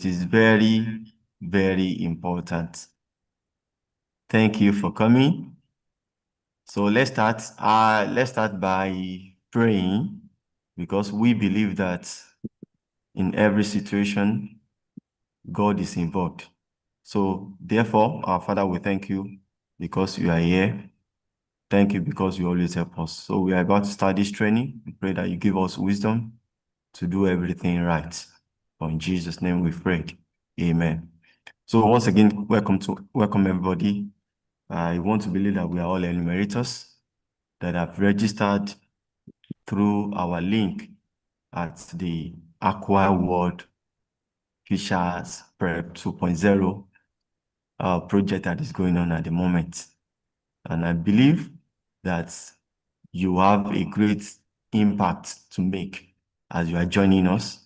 It is very, very important. Thank you for coming. So let's start. Let's start by praying, because we believe that in every situation, God is involved. So therefore, our Father, we thank you because you are here. Thank you because you always help us. So we are about to start this training. We pray that you give us wisdom to do everything right. For in Jesus' name we prayed. Amen. So once again, welcome everybody. I want to believe that we are all enumerators that have registered through our link at the Aqua World Fishers Prep 2.0 project that is going on at the moment. And I believe that you have a great impact to make as you are joining us,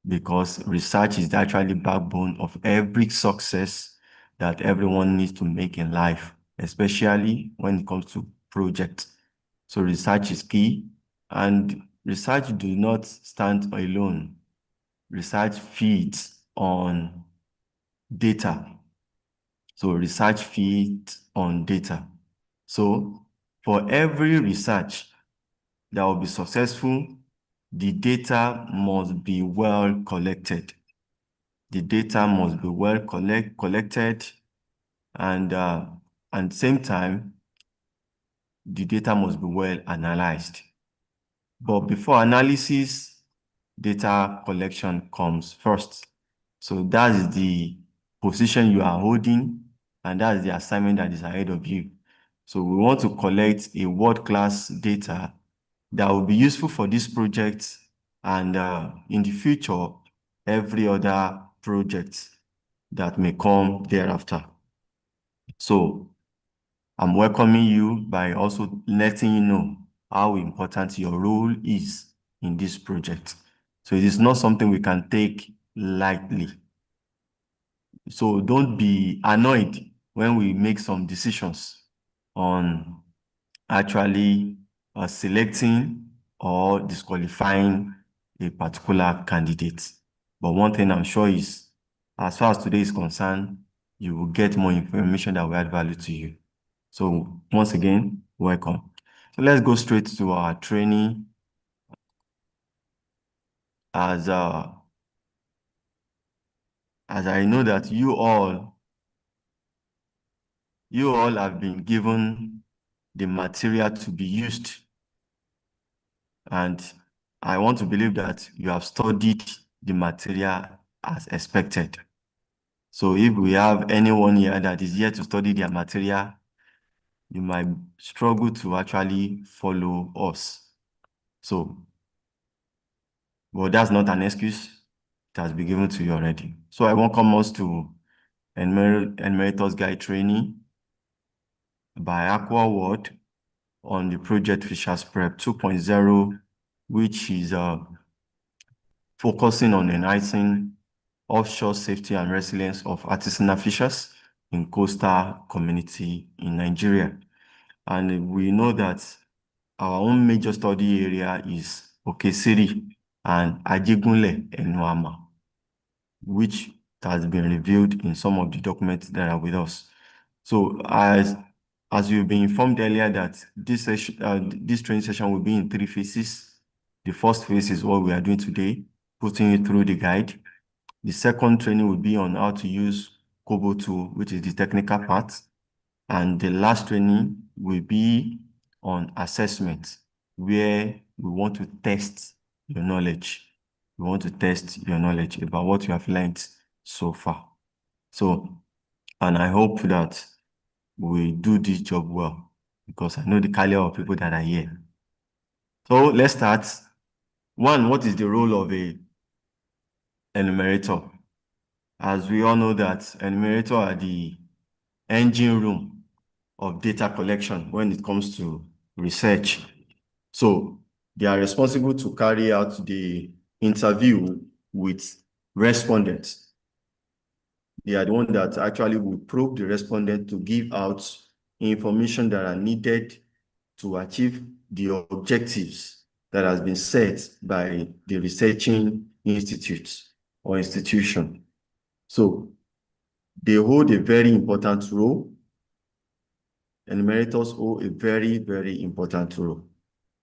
because research is actually the backbone of every success that everyone needs to make in life, especially when it comes to projects. So research is key, and research do not stand alone. Research feeds on data. So research feeds on data. So for every research that will be successful, the data must be well collected. The data must be well collected, and at the same time, the data must be well analyzed. But before analysis, data collection comes first. So that is the position you are holding, and that is the assignment that is ahead of you. So we want to collect a world-class data that will be useful for this project and in the future, every other project that may come thereafter. So I'm welcoming you by also letting you know how important your role is in this project. So it is not something we can take lightly. So don't be annoyed when we make some decisions on actually selecting or disqualifying a particular candidate. But one thing I'm sure is, as far as today is concerned, you will get more information that will add value to you. So once again, welcome. So let's go straight to our training. As I know that you all have been given the material to be used, and I want to believe that you have studied the material as expected. So if we have anyone here that is yet to study their material, you might struggle to actually follow us. So, but that's not an excuse. It has been given to you already. So I welcome us to Enumerator's Guide Training by Aqua World on the Project Fishers Prep 2.0, which is focusing on enhancing offshore safety and resilience of artisanal fishers in coastal community in Nigeria. And we know that our own major study area is Okesiri and Ajegunle Enuama, which has been revealed in some of the documents that are with us. So as you've been informed earlier that this training session will be in 3 phases. The first phase is what we are doing today, putting you through the guide. The second training will be on how to use Kobo tool, which is the technical part. And the last training will be on assessment, where we want to test your knowledge. We want to test your knowledge about what you have learned so far. So, and I hope that we do this job well, because I know the caliber of people that are here. So let's start. One, what is the role of a enumerator? As we all know that enumerator are the engine room of data collection when it comes to research. So they are responsible to carry out the interview with respondents. They are the one that actually will probe the respondent to give out information that are needed to achieve the objectives that has been set by the researching institute or institution. So they hold a very important role. Enumerators hold a very, very important role.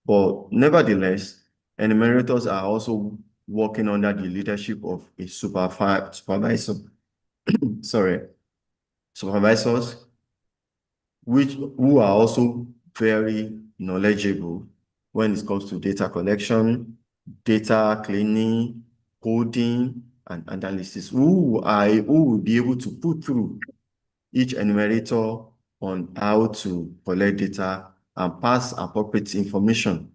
But nevertheless, enumerators are also working under the leadership of a supervisor, sorry, supervisors, who are also very knowledgeable when it comes to data collection, data cleaning, coding, and analysis, who will be able to put through each enumerator on how to collect data and pass appropriate information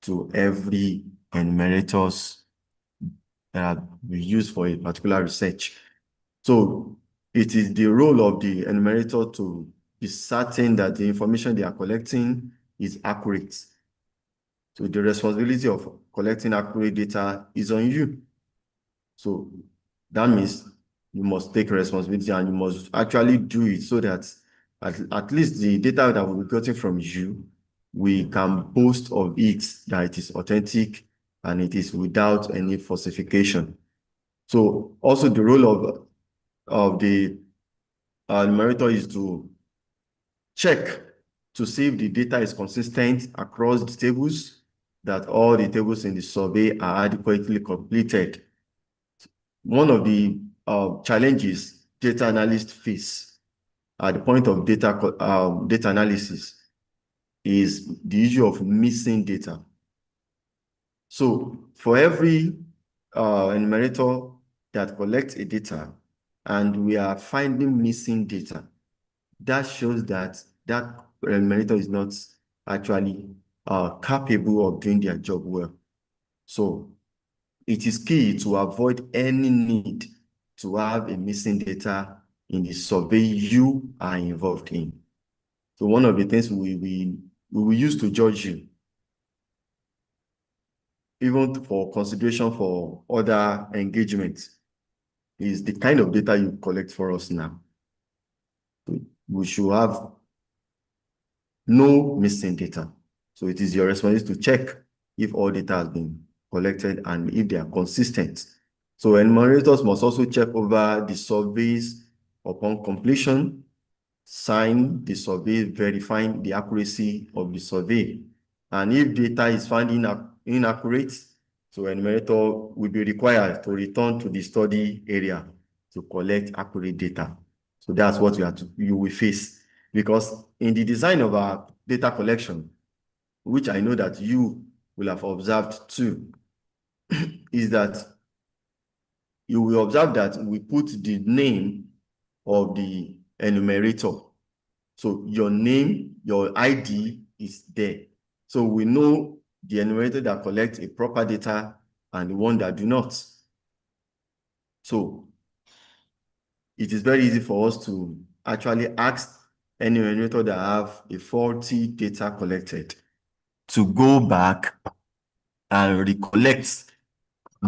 to every enumerators that we use for a particular research. So it is the role of the enumerator to be certain that the information they are collecting is accurate. So the responsibility of collecting accurate data is on you. So that means you must take responsibility and you must actually do it so that at least the data that will be getting from you, we can boast of it that it is authentic and it is without any falsification. So also the role of the numerator is to check to see if the data is consistent across the tables, that all the tables in the survey are adequately completed. One of the challenges data analysts face at the point of data analysis is the issue of missing data. So for every enumerator that collects a data and we are finding missing data, that shows that that enumerator is not actually capable of doing their job well. So it is key to avoid any need to have a missing data in the survey you are involved in. So one of the things we will use to judge you, even for consideration for other engagements, is the kind of data you collect for us now. We should have no missing data. So it is your responsibility to check if all data has been collected and if they are consistent. So enumerators must also check over the surveys upon completion, sign the survey, verifying the accuracy of the survey. And if data is found inaccurate, so enumerator will be required to return to the study area to collect accurate data. So that's what you will face. Because in the design of our data collection, which I know that you will have observed too, is that you will observe that we put the name of the enumerator. So your name, your ID is there. So we know the enumerator that collects a proper data and the one that do not. So it is very easy for us to actually ask any enumerator that have a faulty data collected to go back and recollect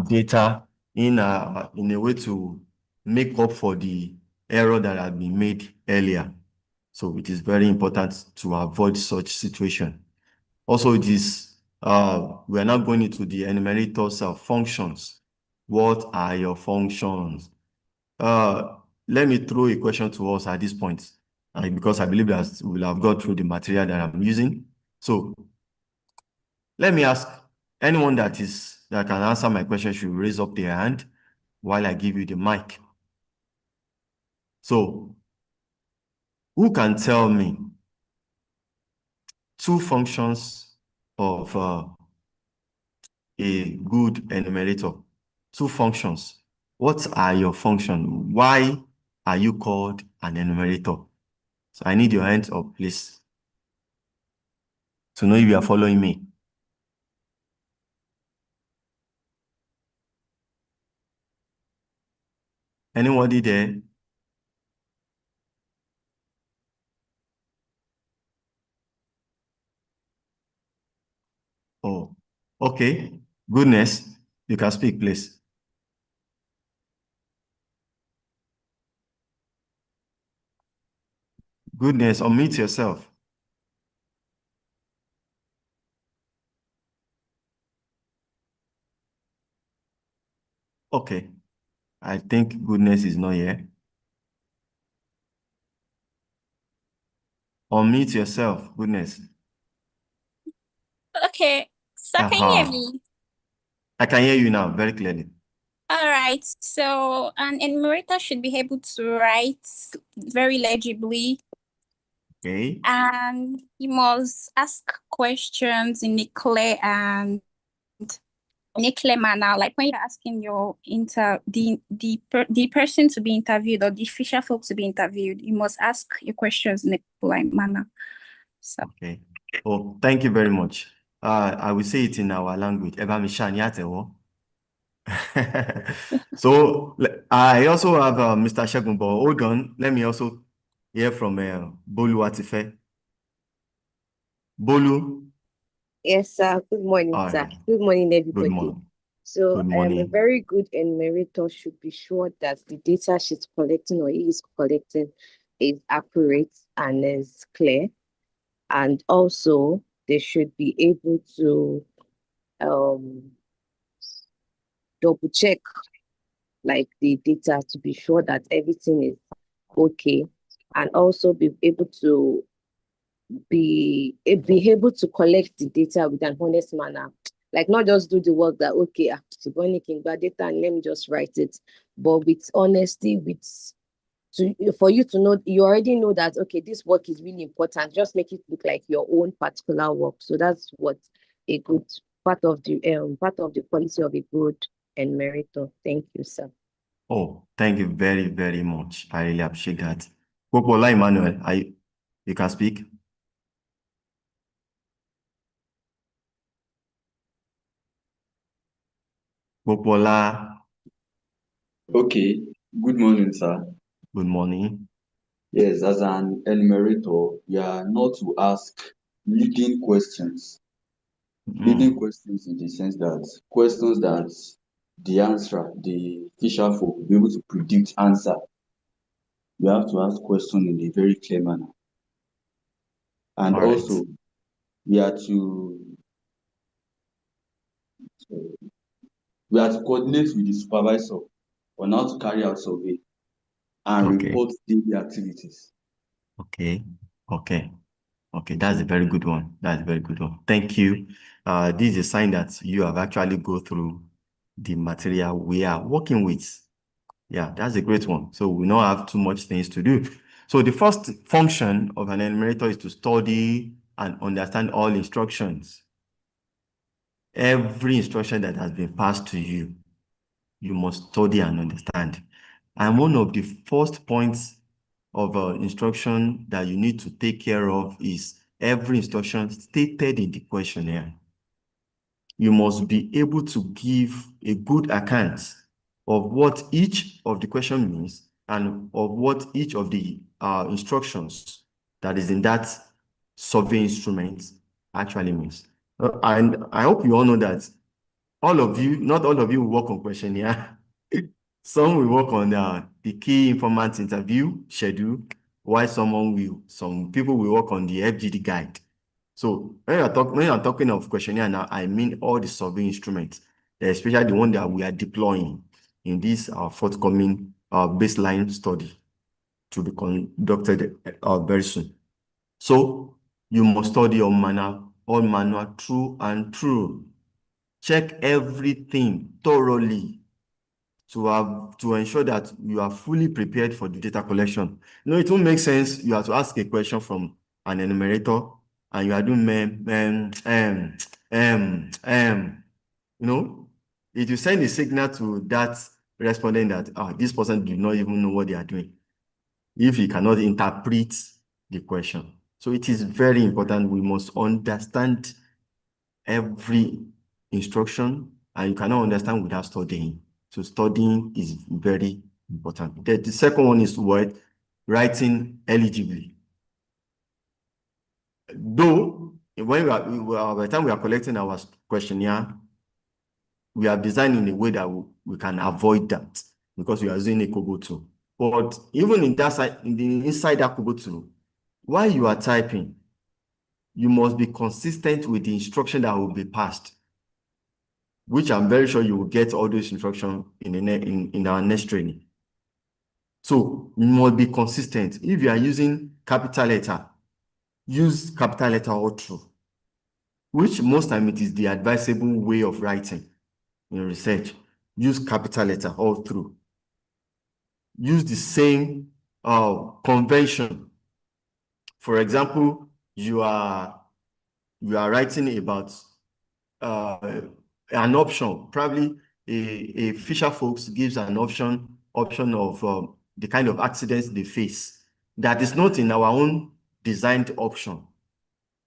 data in a way to make up for the error that had been made earlier. So it is very important to avoid such situation. Also, it is we are now going into the enumerators functions. What are your functions? Let me throw a question to us at this point, because I believe that we'll have got through the material that I'm using. So let me ask anyone that can answer my question should raise up their hand while I give you the mic. So who can tell me two functions of a good enumerator? Two functions. What are your functions? Why are you called an enumerator? So I need your hands up, please, to know if you are following me. Anybody there? Oh, okay. Goodness, you can speak, please. Goodness, unmute yourself. Okay. I think Goodness is not here. Unmute yourself, Goodness. Okay, so can you hear Aha. me? I can hear you now very clearly. All right, so an enumerator should be able to write very legibly, Okay. and you must ask questions in a clear and in a clear manner. Like when you're asking your the person to be interviewed or the official folk to be interviewed, you must ask your questions in a polite manner. So Okay. Oh, thank you very much. I will say it in our language. Ẹ bá mi ṣá ní àtẹ́wọ́. So I also have Mr. Shegun, but hold on. Let me also hear from Bolu Atife. Bolu. Yes, sir. Good morning, All sir. right. Good morning, Good everybody. morning. So, Good a morning. very good enumerator should be sure that the data she's collecting or he is collecting is accurate and is clear. And also, they should be able to um, double check like the data to be sure that everything is okay, and also be able to be able to collect the data with an honest manner. Like not just do the work that okay, data and let me just write it, but with honesty, with to for you to know you already know that okay, this work is really important. Just make it look like your own particular work. So that's what a good part of the quality of a good enumerator. Thank you, sir. Oh, thank you very, very much. I really appreciate that. Popola Emmanuel, you can speak. Popola, Okay, good morning, sir. good morning. Yes, as an enumerator, we are not to ask leading questions. Leading questions in the sense that questions that the fisher folk will be able to predict answer. We have to ask questions in a very clear manner. And All right. also, we are to coordinate with the supervisor on how to carry out survey and Okay. report daily activities. Okay. Okay. Okay. That's a very good one. That's a very good one. Thank you. This is a sign that you have actually go through the material we are working with. Yeah, that's a great one. So we don't have too much things to do. So the first function of an enumerator is to study and understand all instructions. Every instruction that has been passed to you, you must study and understand. And one of the first points of instruction that you need to take care of is every instruction stated in the questionnaire. You must be able to give a good account of what each of the question means and of what each of the instructions that is in that survey instrument actually means. And I hope you all know that all of you, not all of you will work on questionnaire. Some will work on the key informant interview schedule, while some people will work on the FGD guide. So when you're talking of questionnaire now, I mean all the survey instruments, especially the one that we are deploying in this forthcoming baseline study to be conducted very soon. So you must study all manual true and true. Check everything thoroughly to ensure that you are fully prepared for the data collection. It won't make sense you have to ask a question from an enumerator and you are doing it will send a signal to that respondent that this person do not even know what they are doing if he cannot interpret the question. So it is very important. We must understand every instruction, and you cannot understand without studying. So studying is very important. The second one is what? Writing eligibly. Though, by the time we are collecting our questionnaire, we are designed in a way that we can avoid that because we are using a Kobo tool. But even in that side, inside that Kobo tool, while you are typing, you must be consistent with the instruction that will be passed. which I'm very sure you will get all those instructions in our next training. So you must be consistent. If you are using capital letter, use capital letter all through, which most time it is the advisable way of writing in research. Use capital letter all through. Use the same convention. For example, you are writing about an option. Probably a fisher folks gives an option of the kind of accidents they face that is not in our own designed option.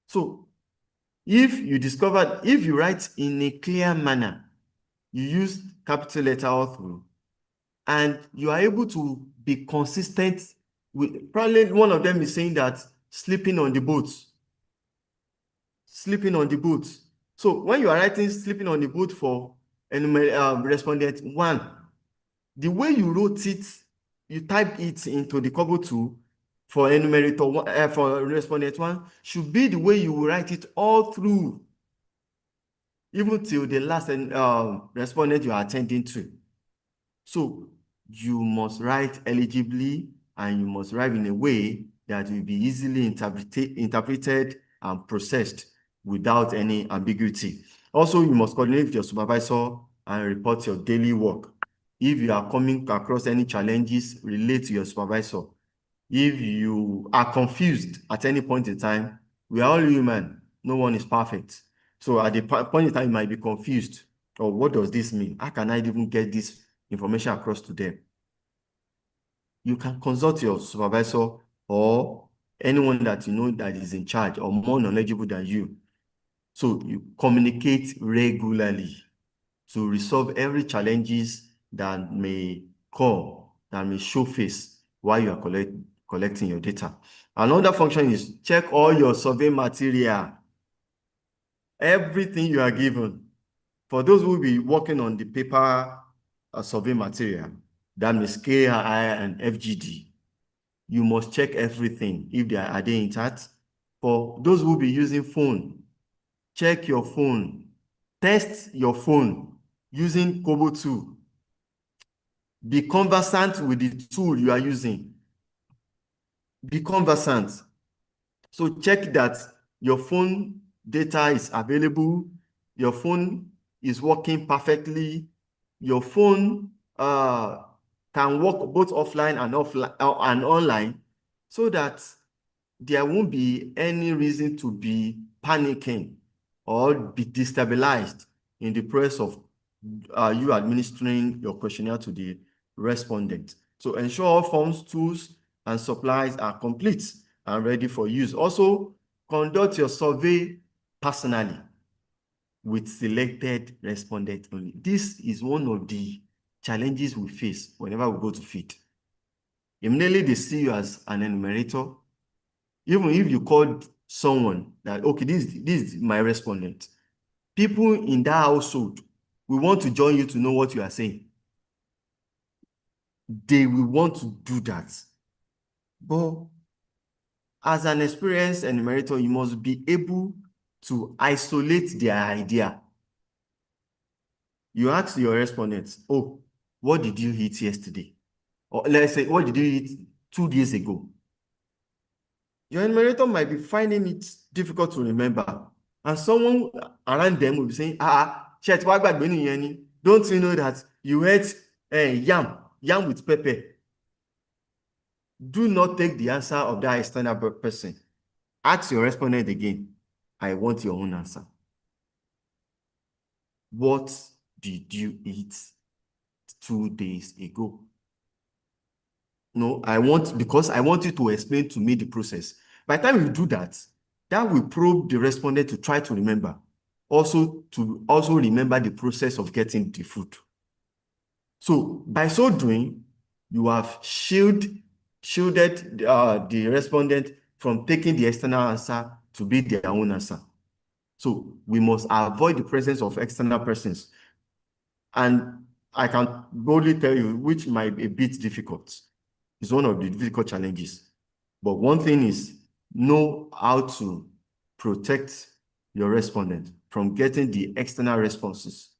So if you write in a clear manner, you use capital letter all through, and you are able to be consistent with, probably one of them is saying that sleeping on the boat. So when you are writing sleeping on the boat for respondent 1, the way you wrote it, you type it into the Kobo tool for enumerator 1, for respondent 1, should be the way you will write it all through, even till the last respondent you are attending to. So you must write eligibly, and you must write in a way that will be easily interpreted and processed without any ambiguity. Also, you must coordinate with your supervisor and report your daily work. If you are coming across any challenges, relate to your supervisor. If you are confused at any point in time, we are all human. No one is perfect. So at the point in time, you might be confused. Or what does this mean? How can I even get this information across to them? You can consult your supervisor or anyone that you know that is in charge or more knowledgeable than you. So you communicate regularly to resolve every challenges that may come, that may show face while you are collecting your data. Another function is check all your survey material, everything you are given. For those who will be working on the paper survey material, that means KI and FGD, you must check everything if are they intact. For those who will be using phone, check your phone, test your phone using Kobo tool. Be conversant with the tool you are using. Be conversant. So check that your phone data is available, your phone is working perfectly, your phone can work both offline and online, so that there won't be any reason to be panicking or be destabilized in the process of you administering your questionnaire to the respondent. So ensure all forms, tools, and supplies are complete and ready for use. Also, conduct your survey personally with selected respondent only. This is one of the challenges we face whenever we go to FIT. Immediately they see you as an enumerator. Even if you called someone that, okay, this is my respondent, people in that household will want to join you to know what you are saying. They will want to do that. But as an experienced enumerator, you must be able to isolate their idea. You ask your respondents, oh, what did you eat yesterday? Or let's say, what did you eat 2 days ago? Your enumerator might be finding it difficult to remember. And someone around them will be saying, Chet, don't you know that you ate yam with pepper? Do not take the answer of that external person. Ask your respondent again. I want your own answer. What did you eat 2 days ago? No, because I want you to explain to me the process. By the time you do that, that will probe the respondent to try to remember. Also to remember the process of getting the food. So by so doing, you have shielded the respondent from taking the external answer to be their own answer. So we must avoid the presence of external persons. And I can boldly tell you, which might be a bit difficult. It's one of the difficult challenges. But one thing is, know how to protect your respondent from getting the external responses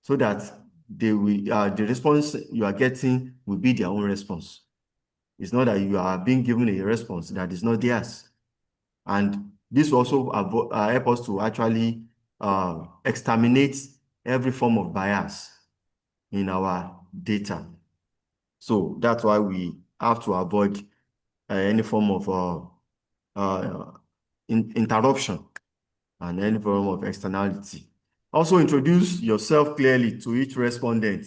so that they will the response you are getting will be their own response. It's not that you are being given a response that is not theirs. And this also help us to actually exterminate every form of bias in our data. So that's why we have to avoid any form of interruption and any form of externality. Also introduce yourself clearly to each respondent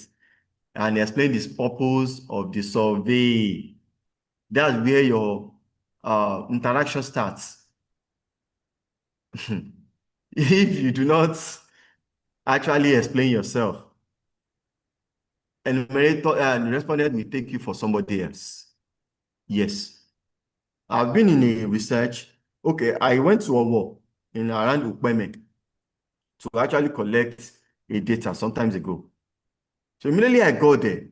and explain the purpose of the survey. That's where your interaction starts. If you do not actually explain yourself, enumerator and respondent will take you for somebody else. Yes. I've been in a research. Okay, I went to Owo in around Ukpeme to actually collect a data sometimes ago. So immediately I got there,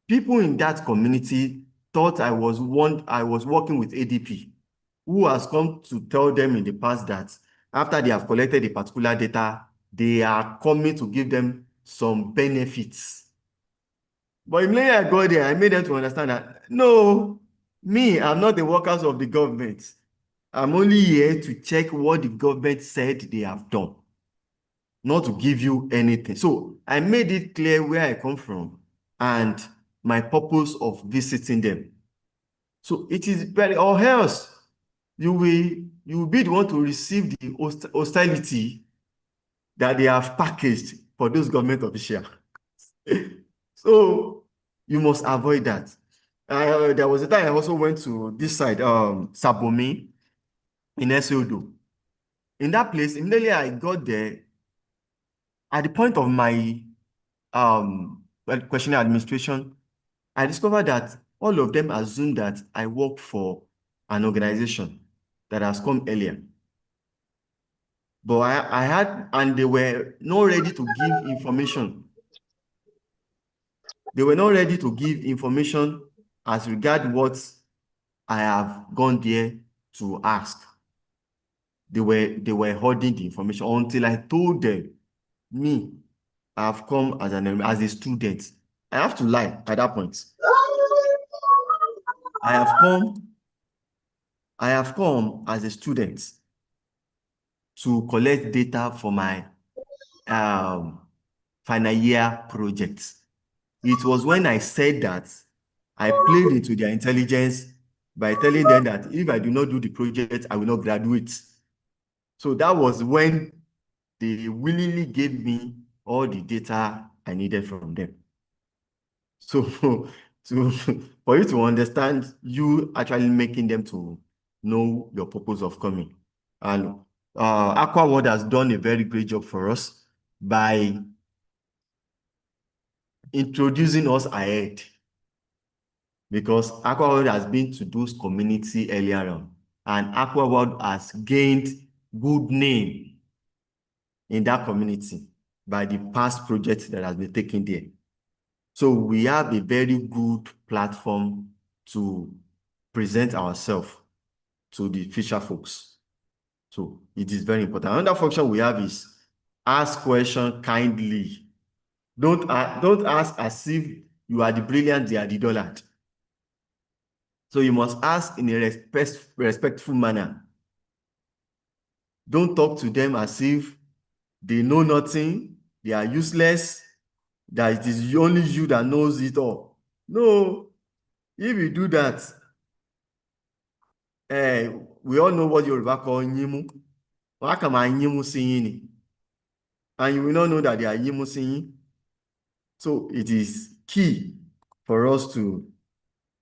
people in that community thought I was working with ADP, who has come to tell them in the past that after they have collected a particular data, they are coming to give them some benefits. But immediately I got there, I made them to understand that, no, me, I'm not the workers of the government. I'm only here to check what the government said they have done, not to give you anything. So I made it clear where I come from and my purpose of visiting them. So it is very, or else you will be the one to receive the hostility that they have packaged for those government officials. So you must avoid that. There was a time I also went to this side, Sabomi in Eseodo. In that place, immediately I got there, at the point of my questionnaire administration, I discovered that all of them assumed that I work for an organization that has come earlier. But I had, and they were not ready to give information. They were not ready to give information as regard what I have gone there to ask. They were holding the information until I told them, me, I've come as a student. I have to lie at that point. I have come as a student to collect data for my final year project. It was when I said that I played into their intelligence by telling them that if I do not do the project, I will not graduate. So that was when they willingly gave me all the data I needed from them. So for you to understand, you actually making them to know your purpose of coming. And Aqua World has done a very great job for us by introducing us ahead, because Aqua World has been to those community earlier on, and Aqua World has gained good name in that community by the past projects that has been taken there. So we have a very good platform to present ourselves to the fisher folks. So it is very important. Another function we have is ask question kindly. Don't ask as if you are the brilliant, they are the dullard. So you must ask in a respectful manner. Don't talk to them as if they know nothing, they are useless, that it is only you that knows it all. No, if you do that, we all know what Yoruba call nyimu. And you will not know that they are yimu singing. So it is key for us to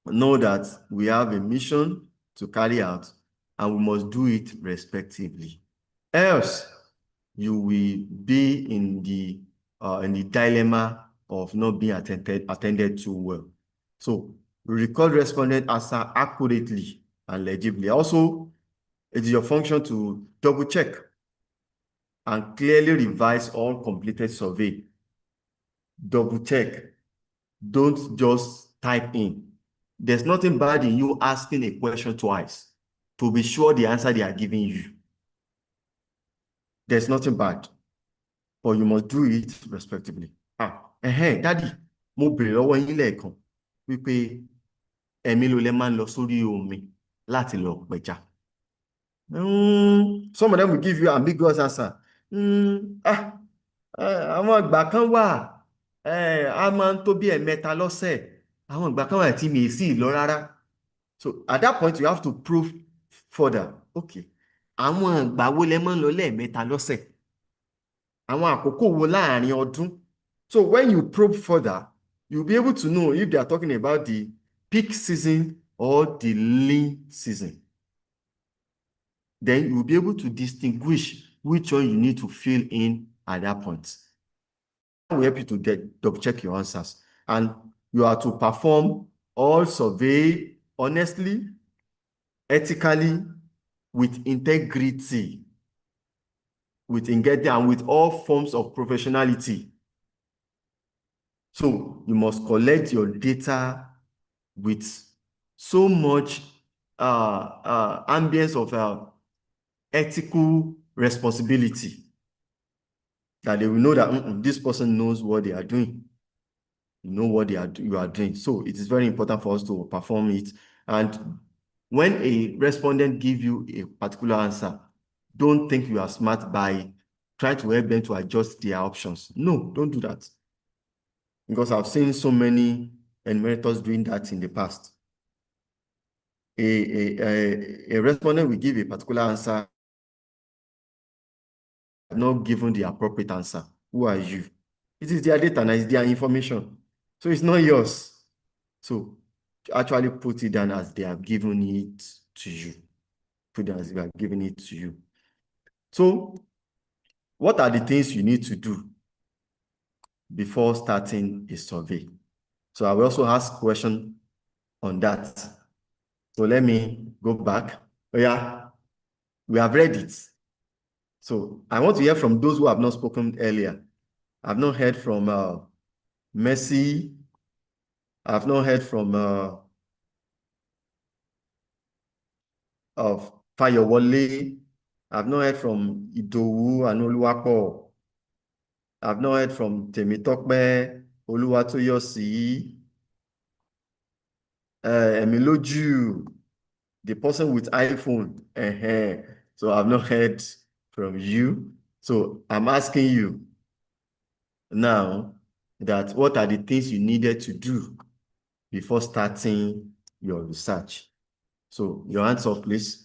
know that we have a mission to carry out and we must do it respectively. Else, you will be in the dilemma of not being attended to well. So record respondent answer accurately and legibly. Also, it is your function to double check and clearly revise all completed survey. Double check. Don't just type in. There's nothing bad in you asking a question twice to be sure the answer they are giving you. There's nothing bad, but you must do it respectively. dádì, mo bèrè lọ́wọ́ yín lẹ́ẹ̀kan wípé ẹ̀mí ló lẹ máa ń lọ sórí omi láti lọ pẹja. Some of them will give you ambiguous answer. Àwọn ìgbà kan wà a máa ń tó bí ẹ̀mẹ́ta lọ́sẹ̀, àwọn ìgbà kan wà tí mi ì sí lọ rárá. So at that point you have to prove further. Okay, àwọn ìgbà wo lẹ máa ń lọ lẹ́ẹ̀mẹ́ta lọ́sẹ̀, àwọn àkókò wo láàrin ọdún. So when you probe further, you'll be able to know if they are talking about the peak season or the lean season. Then you'll be able to distinguish which one you need to fill in at that point. That will help you to double check your answers. And you are to perform all survey honestly, ethically, with integrity, and with all forms of professionality. So you must collect your data with so much ambience of ethical responsibility that they will know that this person knows what they are doing. You know what you are doing. So it is very important for us to perform it. And when a respondent gives you a particular answer, don't think you are smart by trying to help them to adjust their options. No, don't do that. Because I've seen so many enumerators doing that in the past. A respondent will give a particular answer, not given the appropriate answer. Who are you? It is their data and it's their information. So it's not yours. So actually put it down as they have given it to you. Put it as they have given it to you. So what are the things you need to do before starting a survey? So I will also ask question on that. So let me go back. Oh yeah, we have read it. So I want to hear from those who have not spoken earlier. I've not heard from Mercy. I've not heard from of Fayowole. I've not heard from Idowu and Oluwapo. I've not heard from Temitope, Oluwatoyosi, Emiloju, the person with iPhone. So I've not heard from you. So I'm asking you now that what are the things you needed to do before starting your research? So your answer, please.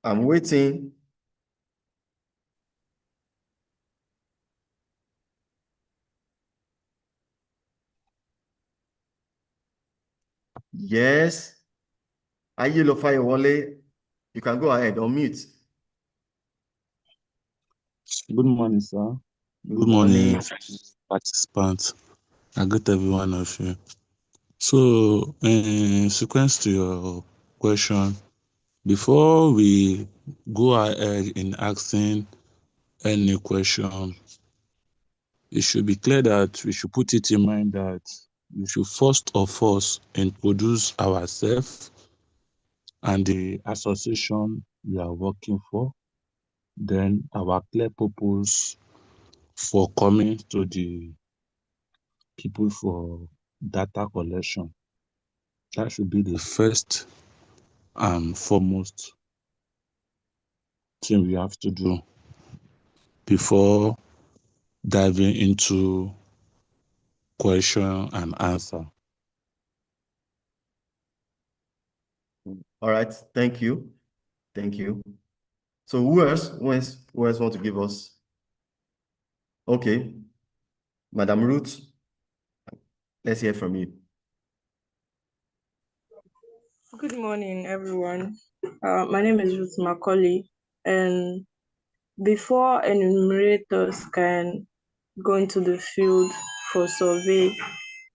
I'm waiting. Yes. Ayelo Fayewole, you can go ahead, unmute. Good morning, sir. Good morning. Participants. I greet every one of you. So, in sequence to your question, before we go ahead in asking any question, it should be clear that we should put it in mind that we should first of all introduce ourselves and the association we are working for, then our clear purpose for coming to the people for data collection. That should be the first and foremost thing we have to do before diving into question and answer. All right, thank you. Thank you. So who else want to give us? Okay, Madam Ruth, let's hear from you. Good morning, everyone. My name is Ruth Macaulay, and before enumerators can go into the field for survey,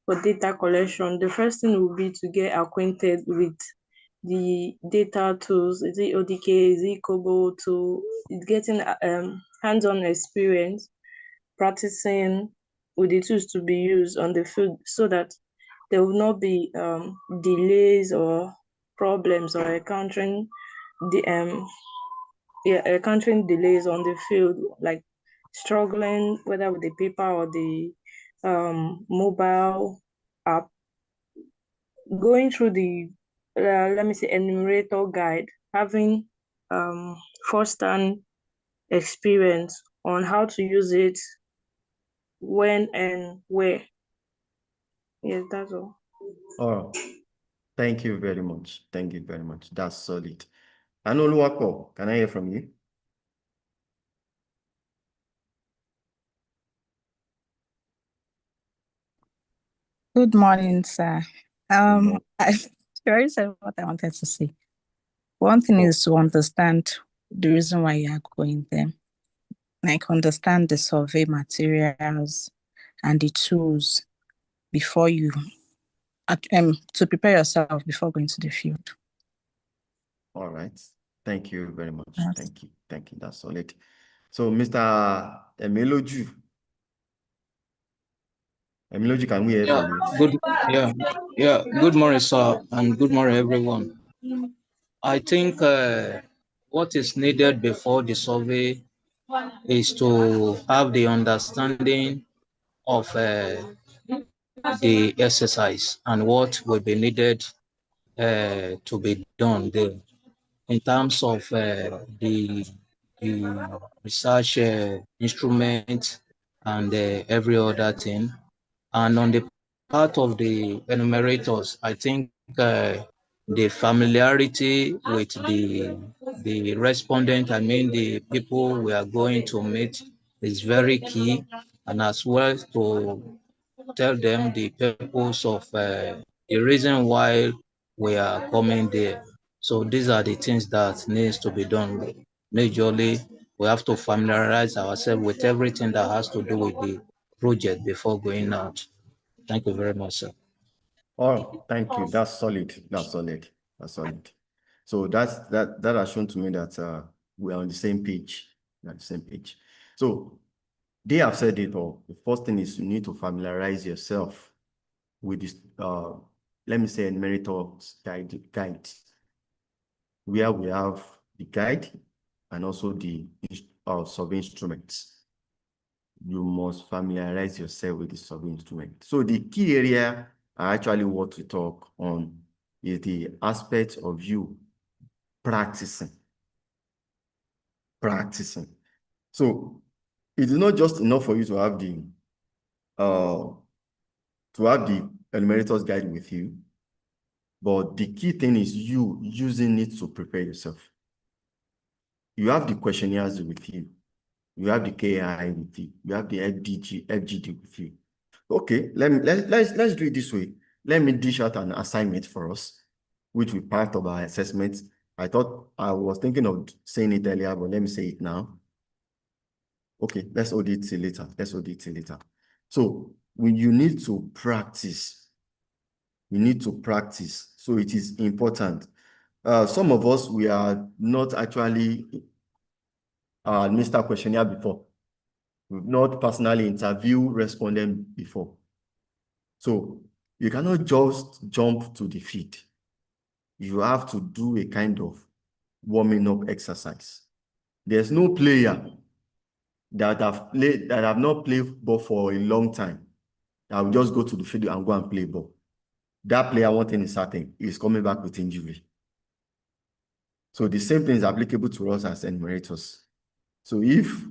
for data collection, the first thing will be to get acquainted with the data tools. Is it ODK? Is it Kobo? To getting hands-on experience, practicing with the tools to be used on the field, so that there will not be delays or problems or encountering the encountering delays on the field, like struggling whether with the paper or the mobile app, going through the let me say enumerator guide, having first-hand experience on how to use it, when and where. Yes, that's all. Oh, thank you very much. Thank you very much. That's solid. Anoluwapo, can I hear from you? Good morning, sir. morning. I already said what I wanted to say. One thing is to understand the reason why you are going there. Like understand the survey materials and the tools before you to prepare yourself before going to the field. All right. Thank you very much. Yes. Thank you. Thank you. That's solid. So, Mr. Emiloju. Emiloju, can we hear from you? Good morning, sir, and good morning, everyone. I think what is needed before the survey is to have the understanding of the exercise and what will be needed to be done there in terms of the research instrument and every other thing. And on the part of the enumerators, I think the familiarity with the respondent, I mean the people we are going to meet, is very key, and as well to tell them the purpose of the reason why we are coming there. So these are the things that needs to be done. Majorly, we have to familiarize ourselves with everything that has to do with the project before going out. Thank you very much, sir. Oh, thank you. That's solid. That's solid. That's solid. So that has shown to me that we're on the same page. We're on the same page. So they have said it all. The first thing is you need to familiarize yourself with this, let me say, Enumerator's guide, where we have the guide and also the survey instruments. You must familiarize yourself with the survey instrument. So the key area I actually want to talk on is the aspect of you practicing. So it is not just enough for you to have the Enumerator's guide with you, but the key thing is you using it to prepare yourself. You have the questionnaires with you. You have the KI with you. You have the FGD with you. Okay, let's do it this way. Let me dish out an assignment for us, which will be part of our assessment. I was thinking of saying it earlier, but let me say it now. Okay, let's hold it till later. So when you need to practice, So it is important. Some of us, we are not actually administered questionnaire before. We've not personally interviewed respondent before. So you cannot just jump to the field. You have to do a kind of warming up exercise. There's no player that have not played ball for a long time that will just go to the field and go and play ball. That player, one thing is certain, is coming back with injury. So the same thing is applicable to us as enumerators. So if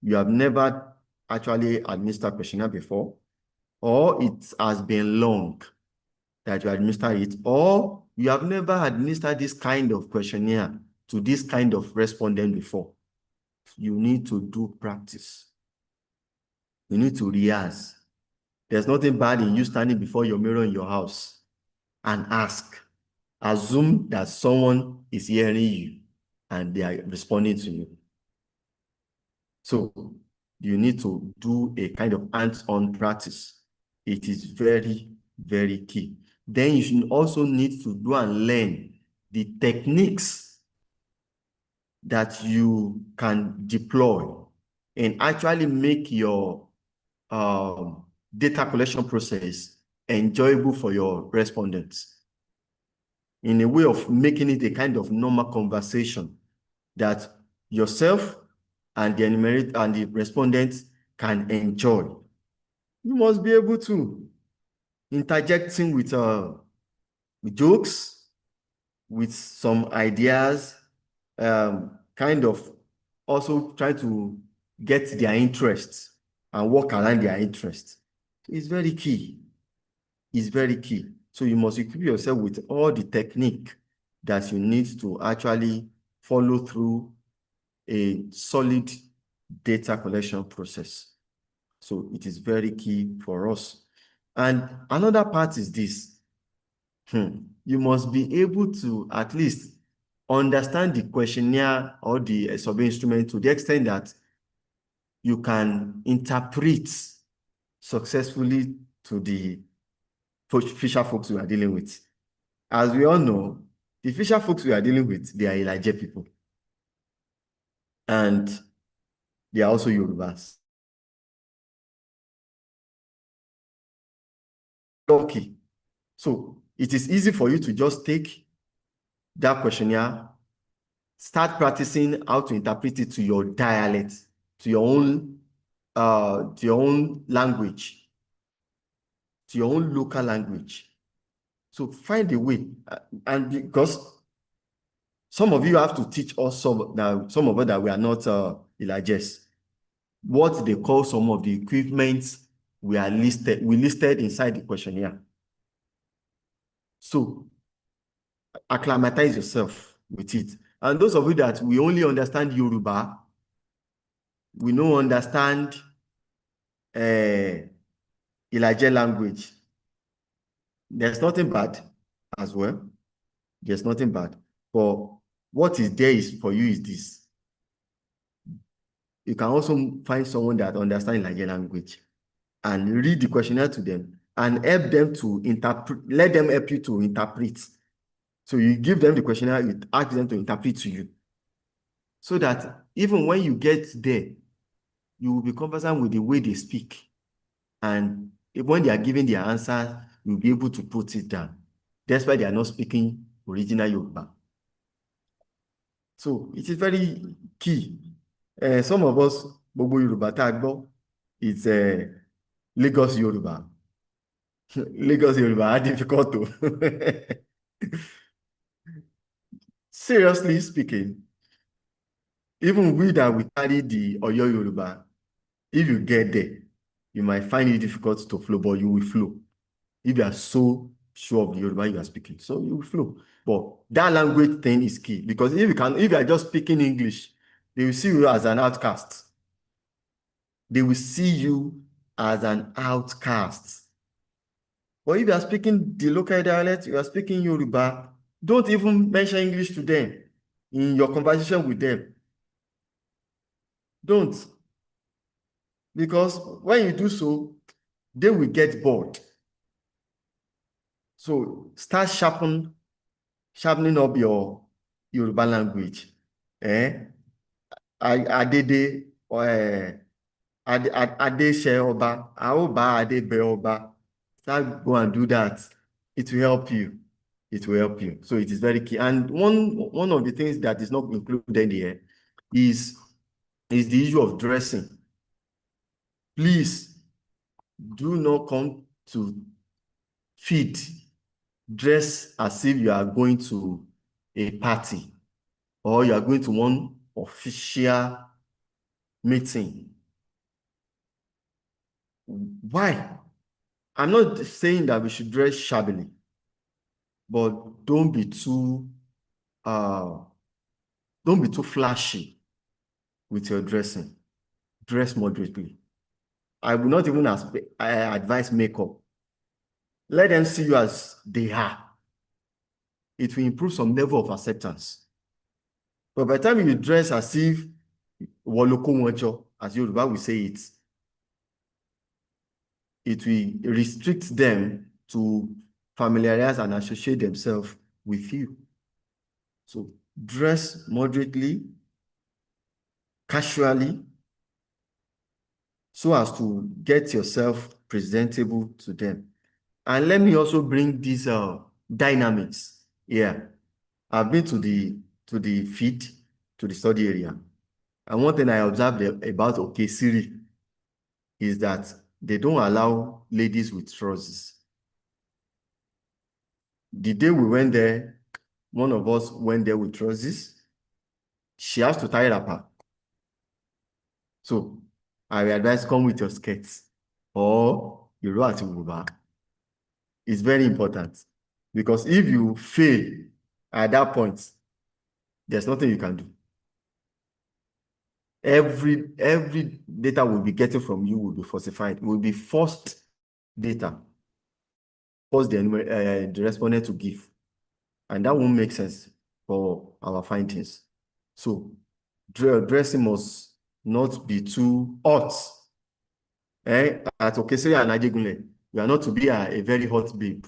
you have never actually administered questionnaire before, or it has been long that you administer it, or you have never administered this kind of questionnaire to this kind of respondent before, you need to do practice. You need to rehearse. There's nothing bad in you standing before your mirror in your house and ask. Assume that someone is hearing you and they are responding to you. So you need to do a kind of hands-on practice. It is very, very key. Then you should also need to do and learn the techniques that you can deploy and actually make your data collection process enjoyable for your respondents, in a way of making it a kind of normal conversation that yourself and the enumerator and the respondents can enjoy. You must be able to interjecting with jokes, with some ideas, kind of also try to get their interests and work around their interests. It's very key. It's very key. So you must equip yourself with all the technique that you need to actually follow through a solid data collection process. So it is very key for us. And another part is this. You must be able to at least understand the questionnaire or the survey instrument to the extent that you can interpret successfully to the fisher folks we are dealing with. As we all know, the fisher folks we are dealing with, they are Elijah people. And they are also Yorubas. Okay. So it is easy for you to just take that questionnaire, start practicing how to interpret it to your dialect, to your own language, to your own local language. So find a way. And because some of you have to teach us some of us that we are not Elijahs, what they call some of the equipments we listed inside the questionnaire. So acclimatize yourself with it. And those of you that we only understand Yoruba, we don't understand Elijah language. There's nothing bad as well. There's nothing bad. But what is there is for you is this. You can also find someone that understands Elijah language and read the questionnaire to them and help them to interpret, let them help you to interpret. So you give them the questionnaire, you ask them to interpret to you. So that even when you get there, you will be conversant with the way they speak. And when they are giving their answer, you'll be able to put it down. That's why they are not speaking original Yoruba. So it is very key. Some of us, Bobo Yoruba Tagbo, it's Lagos Yoruba. Lagos Yoruba are difficult to. Seriously speaking, even we that we carry the Oyo Yoruba, if you get there, you might find it difficult to flow, but you will flow. If you are so sure of the Yoruba you are speaking, so you will flow. But that language thing is key because if you are just speaking English, they will see you as an outcast. They will see you as an outcast. But if you are speaking the local dialect, you are speaking Yoruba, don't even mention English to them in your conversation with them. Don't. Because when you do so, they will get bored. So start sharpening up your Yoruba language. Adede, Adese Oba, Aoba Adebe Oba. Start go and do that. It will help you. It will help you. So it is very key. And one of the things that is not included here is the issue of dressing. Please do not come to feed dress as if you are going to a party or you are going to one official meeting. Why? I'm not saying that we should dress shabbily, but don't be too flashy with your dressing. Dress moderately. I will not even advise makeup. Let them see you as they are. It will improve some level of acceptance. But by the time you dress as if Woloko Wancho, as Yoruba will say it will restrict them to familiarize and associate themselves with you. So dress moderately, casually, so as to get yourself presentable to them. And let me also bring these dynamics here. I've been to the field, to the study area. And one thing I observed about Okesiri is that they don't allow ladies with trousers. The day we went there, one of us went there with trousers. She has to tie it up. So I will advise come with your skirts or your row at. It's very important because if you fail at that point, there's nothing you can do. Every data we'll be getting from you will be falsified. It will be forced data, force the respondent to give. And that won't make sense for our findings. So dressing must not be too hot. At Okesiri and Ajegunle, we are not to be a very hot babe.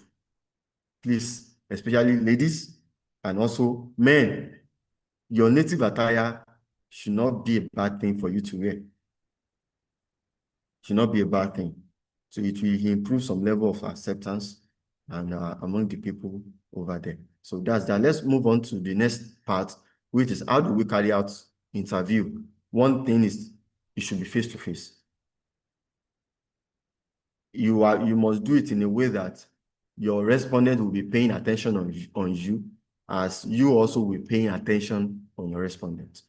Please, especially ladies and also men, your native attire should not be a bad thing for you to wear. Should not be a bad thing. So it will improve some level of acceptance and among the people over there. So that's that. Let's move on to the next part, which is how do we carry out interview? One thing is it should be face to face. You must do it in a way that your respondent will be paying attention on you as you also will paying attention on your respondent.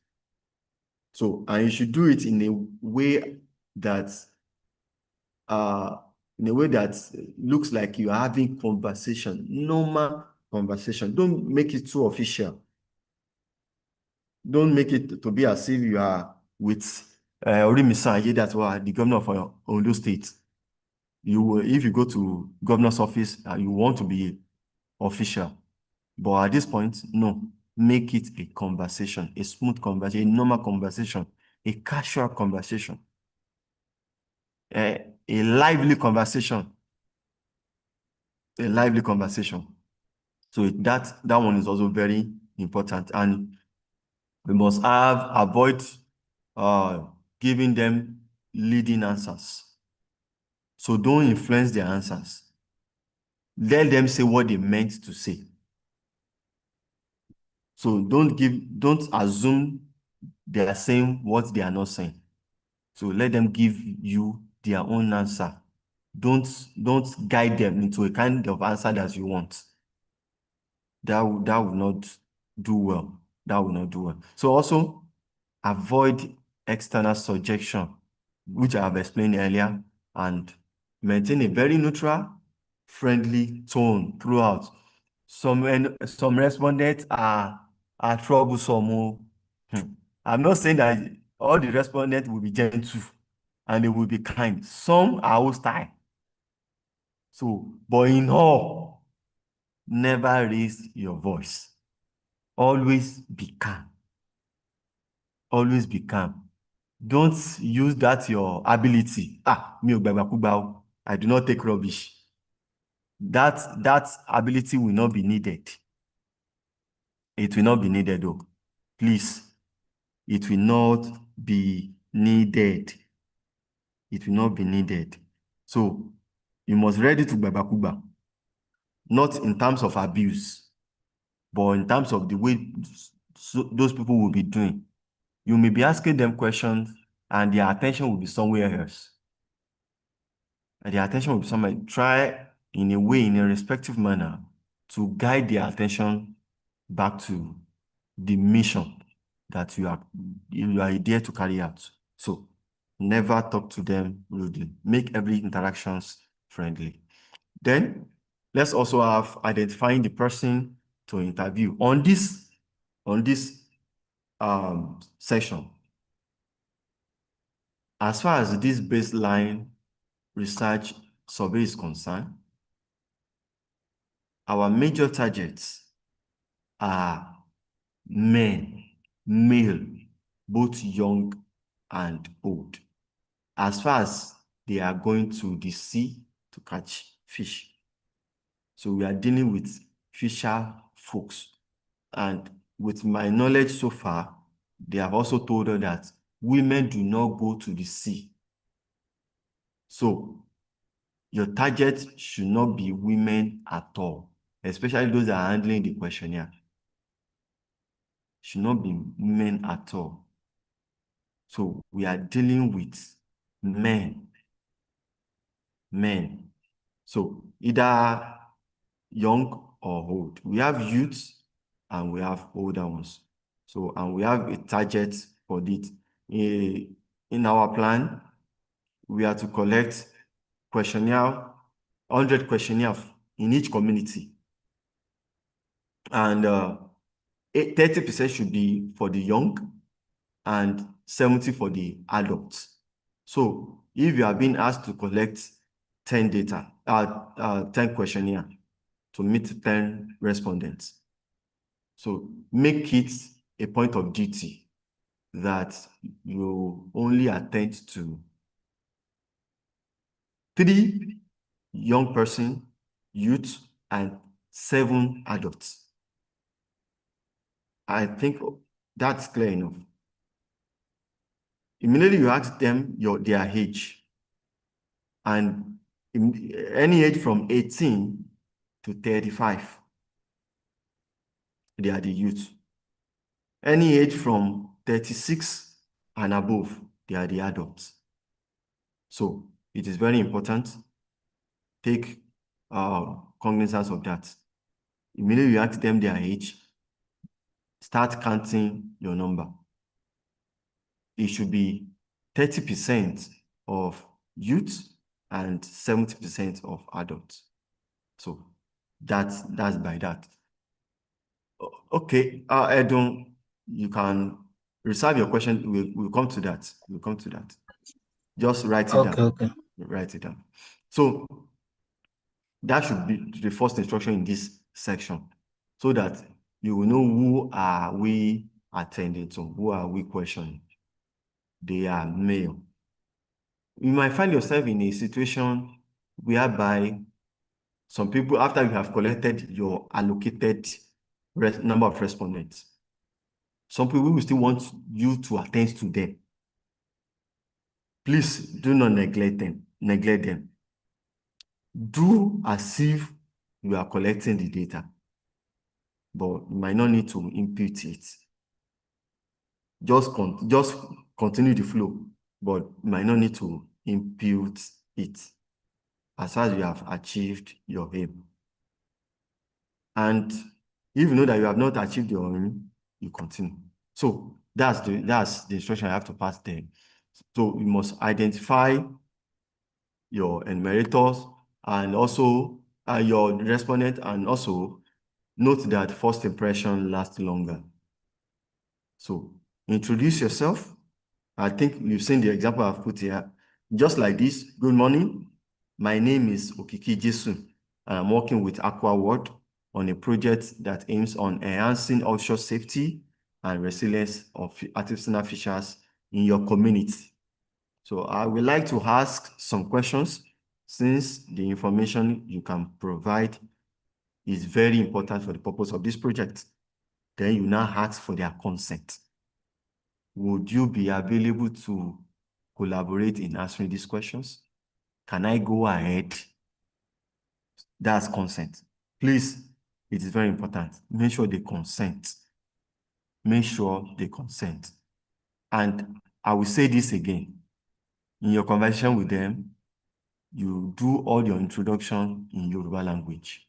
So, and you should do it in a way that looks like you are having conversation, normal conversation. Don't make it too official. Don't make it to be as if you are with Orimisan Ayedatwa, the governor of Ondo State. If you go to governor's office, you want to be official. But at this point, no. Make it a conversation, a smooth conversation, a normal conversation, a casual conversation, a lively conversation. A lively conversation. So that one is also very important. And we must avoid giving them leading answers. So don't influence their answers. Let them say what they meant to say. So don't assume they are saying what they are not saying. So let them give you their own answer. Don't guide them into a kind of answer that you want. That will not do well. That will not do well. So also avoid external suggestion, which I have explained earlier, and maintain a very neutral, friendly tone throughout. Some respondents are troublesome. I'm not saying that all the respondents will be gentle and they will be kind. Some are hostile. So, but in all, never raise your voice. Always be calm. Always be calm. Don't use that your ability. Mi ò gbàgbàkúgbà o. I do not take rubbish. That ability will not be needed. It will not be needed though. Please. It will not be needed. It will not be needed. So you must ready to gbàgbàkúgbà. Not in terms of abuse, but in terms of the way those people will be doing. You may be asking them questions and their attention will be somewhere else. And their attention will be somewhere. Try in a way, in a respectful manner, to guide their attention back to the mission that you are there to carry out. So never talk to them rudely. Make every interactions friendly. Then let's also have identifying the person to interview. On this session, as far as this baseline research survey is concerned, our major targets are men, male, both young and old, as far as they are going to the sea to catch fish. So we are dealing with fisher folks. And with my knowledge so far, they have also told us that women do not go to the sea. So your target should not be women at all, especially those that are handling the questionnaire. Should not be women at all. So we are dealing with men. So either young or old. We have youths and we have older ones. So, and we have a target for it. In our plan, we are to collect questionnaire, 100 questionnaire in each community. And 30% should be for the young and 70 for the adults. So if you are being asked to collect 10 10 questionnaire to meet 10 respondents, so make it a point of duty that you only attend to 3 young person, youth, and 7 adults. I think that's clear enough. Immediately you ask them their age, and any age from 18 to 35, they are the youth. Any age from 36 and above, they are the adults. So it is very important. Take cognizance of that. Immediately you ask them their age, start counting your number. It should be 30% of youth and 70% of adults. So that's by that. Okay, Edun, you can reserve your question. We'll come to that. We'll come to that. Just write it down. Okay. Write it down. So that should be the first instruction in this section, so that you will know who are we attending to, who are we questioning. They are male. You might find yourself in a situation whereby some people, after you have collected your allocated number of respondents, some people will still want you to attend to them. Please do not neglect them. Do as if you are collecting the data, but you might not need to impute it. Just continue the flow, but you might not need to impute it as far as you have achieved your aim. And if you know that you have not achieved your aim, you continue. So that's the instruction I have to pass there. So you must identify your enumerators and also your respondent, and also note that first impression lasts longer. So introduce yourself. I think you've seen the example I've put here. Just like this, good morning. My name is Okiki Jesu, and I'm working with Aqua World on a project that aims on enhancing offshore safety and resilience of artisanal fishers in your community. So I would like to ask some questions, since the information you can provide is very important for the purpose of this project. Then you now ask for their consent. Would you be available to collaborate in answering these questions? Can I go ahead? That's consent. Please, it is very important. Make sure they consent. Make sure they consent. And I will say this again. In your conversation with them, you do all your introduction in Yoruba language,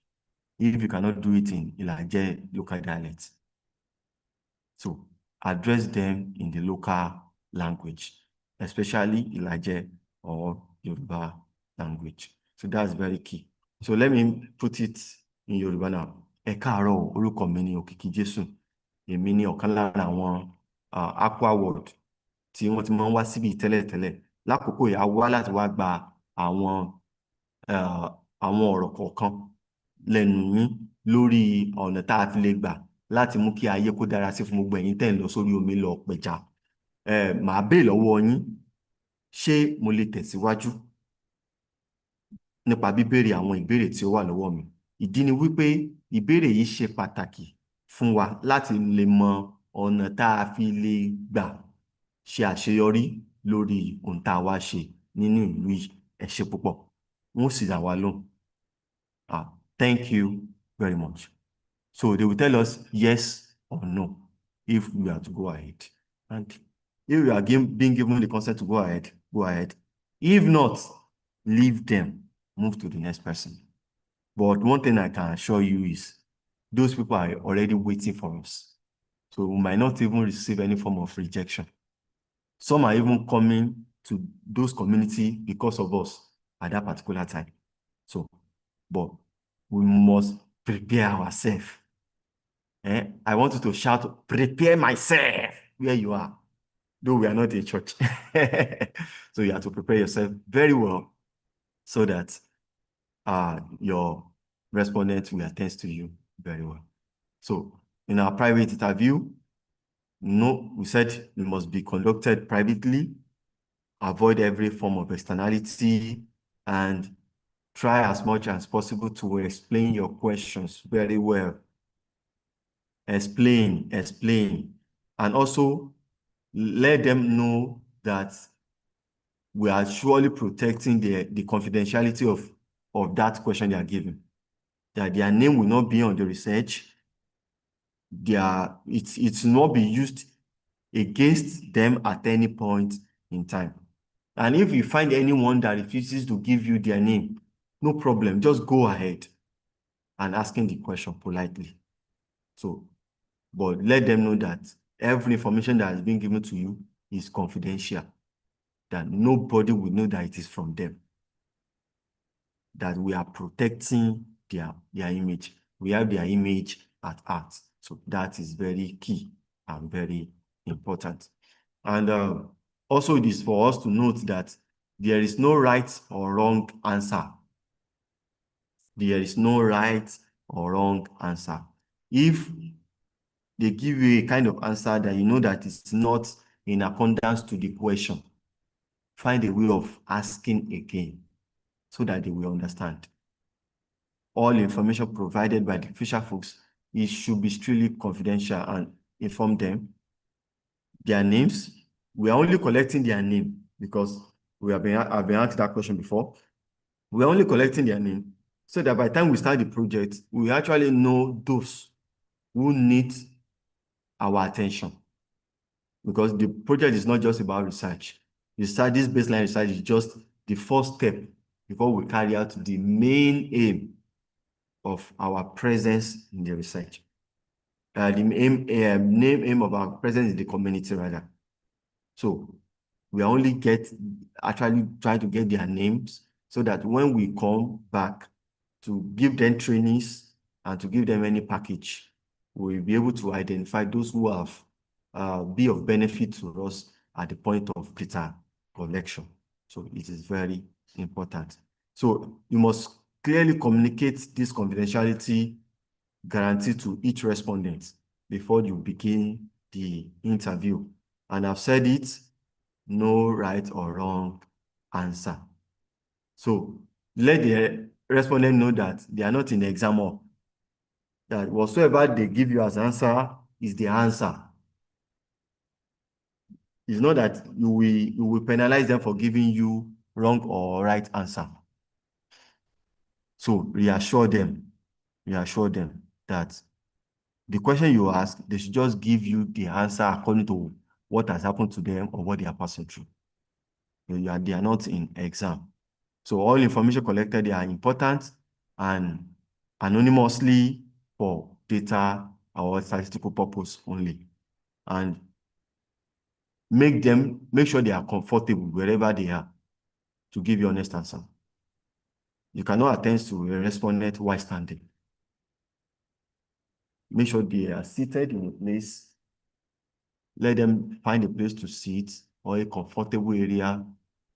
if you cannot do it in Ilaje local dialect. So address them in the local language, especially Ilaje or Yoruba language. So that's very key. So let me put it in Yoruba now. Ẹ káàárọ̀, orúkọ mi ni Òkìkí Jésù. Èmi ni ọ̀kan lára àwọn Aqua World tí wọ́n ti máa ń wá síbi tẹ́lẹ̀tẹ́lẹ̀. Lákòókò yìí, a wá láti wá gba àwọn ọ̀rọ̀ kọ̀ọ̀kan lẹ́nu yín lórí ọ̀nà tá a fi lè gbà láti mú kí ayé kó dára sí fún gbogbo ẹ̀yin tẹ́ ń lọ sórí omi lọ pẹja. Màá béèrè lọ́wọ́ yín, ṣé mo lè tẹ̀síwájú nípa bíbéèrè àwọn ìbéèrè tí ó wà lọ́wọ́ mi? Ìdí ni wípé ìbéèrè yìí ṣe pàtàkì fún wa láti lè mọ ọ̀nà tá a fi lè gbà ṣe àṣeyọrí lórí ohun tá a wá ṣe nínú ìlú yìí. Ẹ ṣé púpọ̀. Wọ́n sì dá wa lóhùn. Thank you very much. So they will tell us yes or no if we are to go ahead. And If you are being given the consent to go ahead, go ahead. If not, leave them, move to the next person. But one thing I can assure you is those people are already waiting for us. So we might not even receive any form of rejection. Some are even coming to those community because of us at that particular time. So, but we must prepare ourselves. I want you to shout, prepare myself where you are, though we are not a church. So you have to prepare yourself very well so that your respondent will attend to you very well. So in our private interview, we said it must be conducted privately, avoid every form of externality, and try as much as possible to explain your questions very well. Explain. And also let them know that we are surely protecting the confidentiality of that question they are given. That their name will not be on the research. It's not be used against them at any point in time. And if you find anyone that refuses to give you their name, no problem, just go ahead and asking the question politely. So, but let them know that every information that has been given to you is confidential, that nobody will know that it is from them, that we are protecting their image. We have their image at heart. So that is very key and very important. And also it is for us to note that there is no right or wrong answer. There is no right or wrong answer. If they give you a kind of answer that you know that it's not in accordance to the question, find a way of asking again so that they will understand. All information provided by the official folks, it should be strictly confidential, and inform them their names. We are only collecting their name because I've been asked that question before. We are only collecting their name so that by the time we start the project, we actually know those who need our attention. Because the project is not just about research. This baseline research is just the first step before we carry out the main aim of our presence in the research. The aim of our presence in the community, rather. So we are only actually trying to get their names so that when we come back to give them trainings and to give them any package, we'll be able to identify those who have be of benefit to us at the point of data collection. So it is very important. So you must clearly communicate this confidentiality guarantee to each respondent before you begin the interview. And I've said it, no right or wrong answer. So let the respondent know that they are not in the exam hall, that whatsoever they give you as answer is the answer. It's not that you will penalize them for giving you wrong or right answer. So reassure them that the question you ask, they should just give you the answer according to what has happened to them or what they are passing through. They are not in exam. So all information collected, they are important and anonymously for data or statistical purpose only. And make sure they are comfortable wherever they are to give you honest answer. You cannot attend to a respondent while standing. Make sure they are seated in a place. Let them find a place to sit or a comfortable area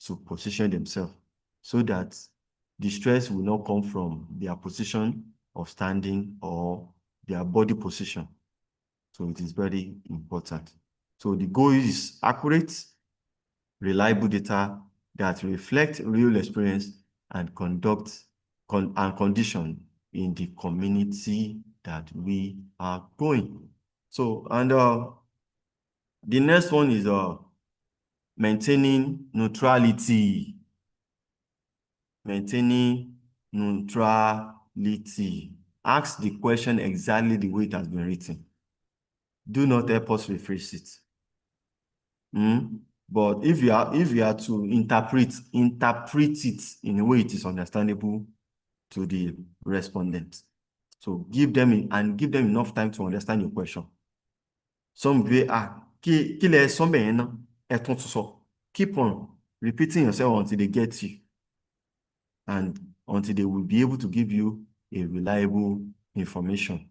to position themselves so that the stress will not come from their position of standing or their body position. So it is very important. So the goal is accurate, reliable data that reflect real experience and condition in the community that we are going. So, and the next one is maintaining neutrality. Maintaining neutrality. Ask the question exactly the way it has been written. Do not help us rephrase it. But if you are to interpret it in a way it is understandable to the respondent. So give them enough time to understand your question. Some way keep on repeating yourself until they get you and until they will be able to give you a reliable information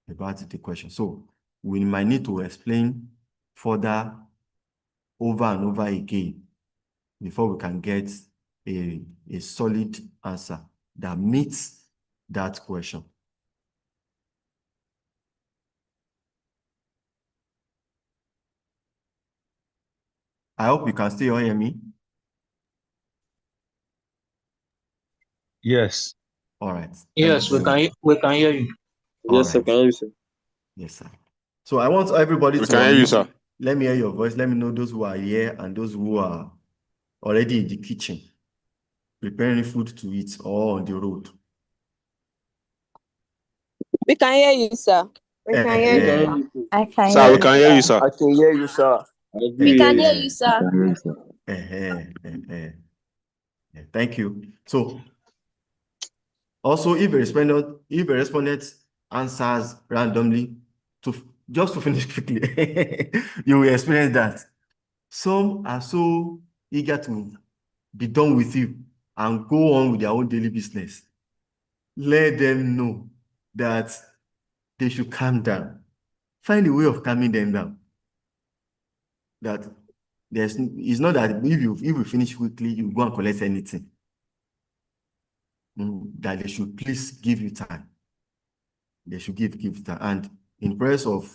about the question. So we might need to explain further over and over again before we can get a solid answer that meets that question. I hope you can still hear me. Yes. All right. Yes, we can hear you. All Yes, sir. right. Can I hear you, sir? Yes, sir. So I want everybody We to can hear you, unmute. sir. Let me hear your voice. Let me know those who are here and those who are already in the kitchen, preparing food to eat or on the road. We can hear you, sir. We can hear We can you, hear sir. you, sir. I can Sir, hear we you. can hear you, sir. I can hear you, sir. We can hear Eh, you, sir. Thank you. So also, if a respondent answers randomly, just to finish quickly, you will experience that some are so eager to be done with you and go on with their own daily business. Let them know that they should calm down. Find a way of calming them down. That it's not that if you finish quickly, you go and collect anything. That they should please give you time. They should give time. And in place of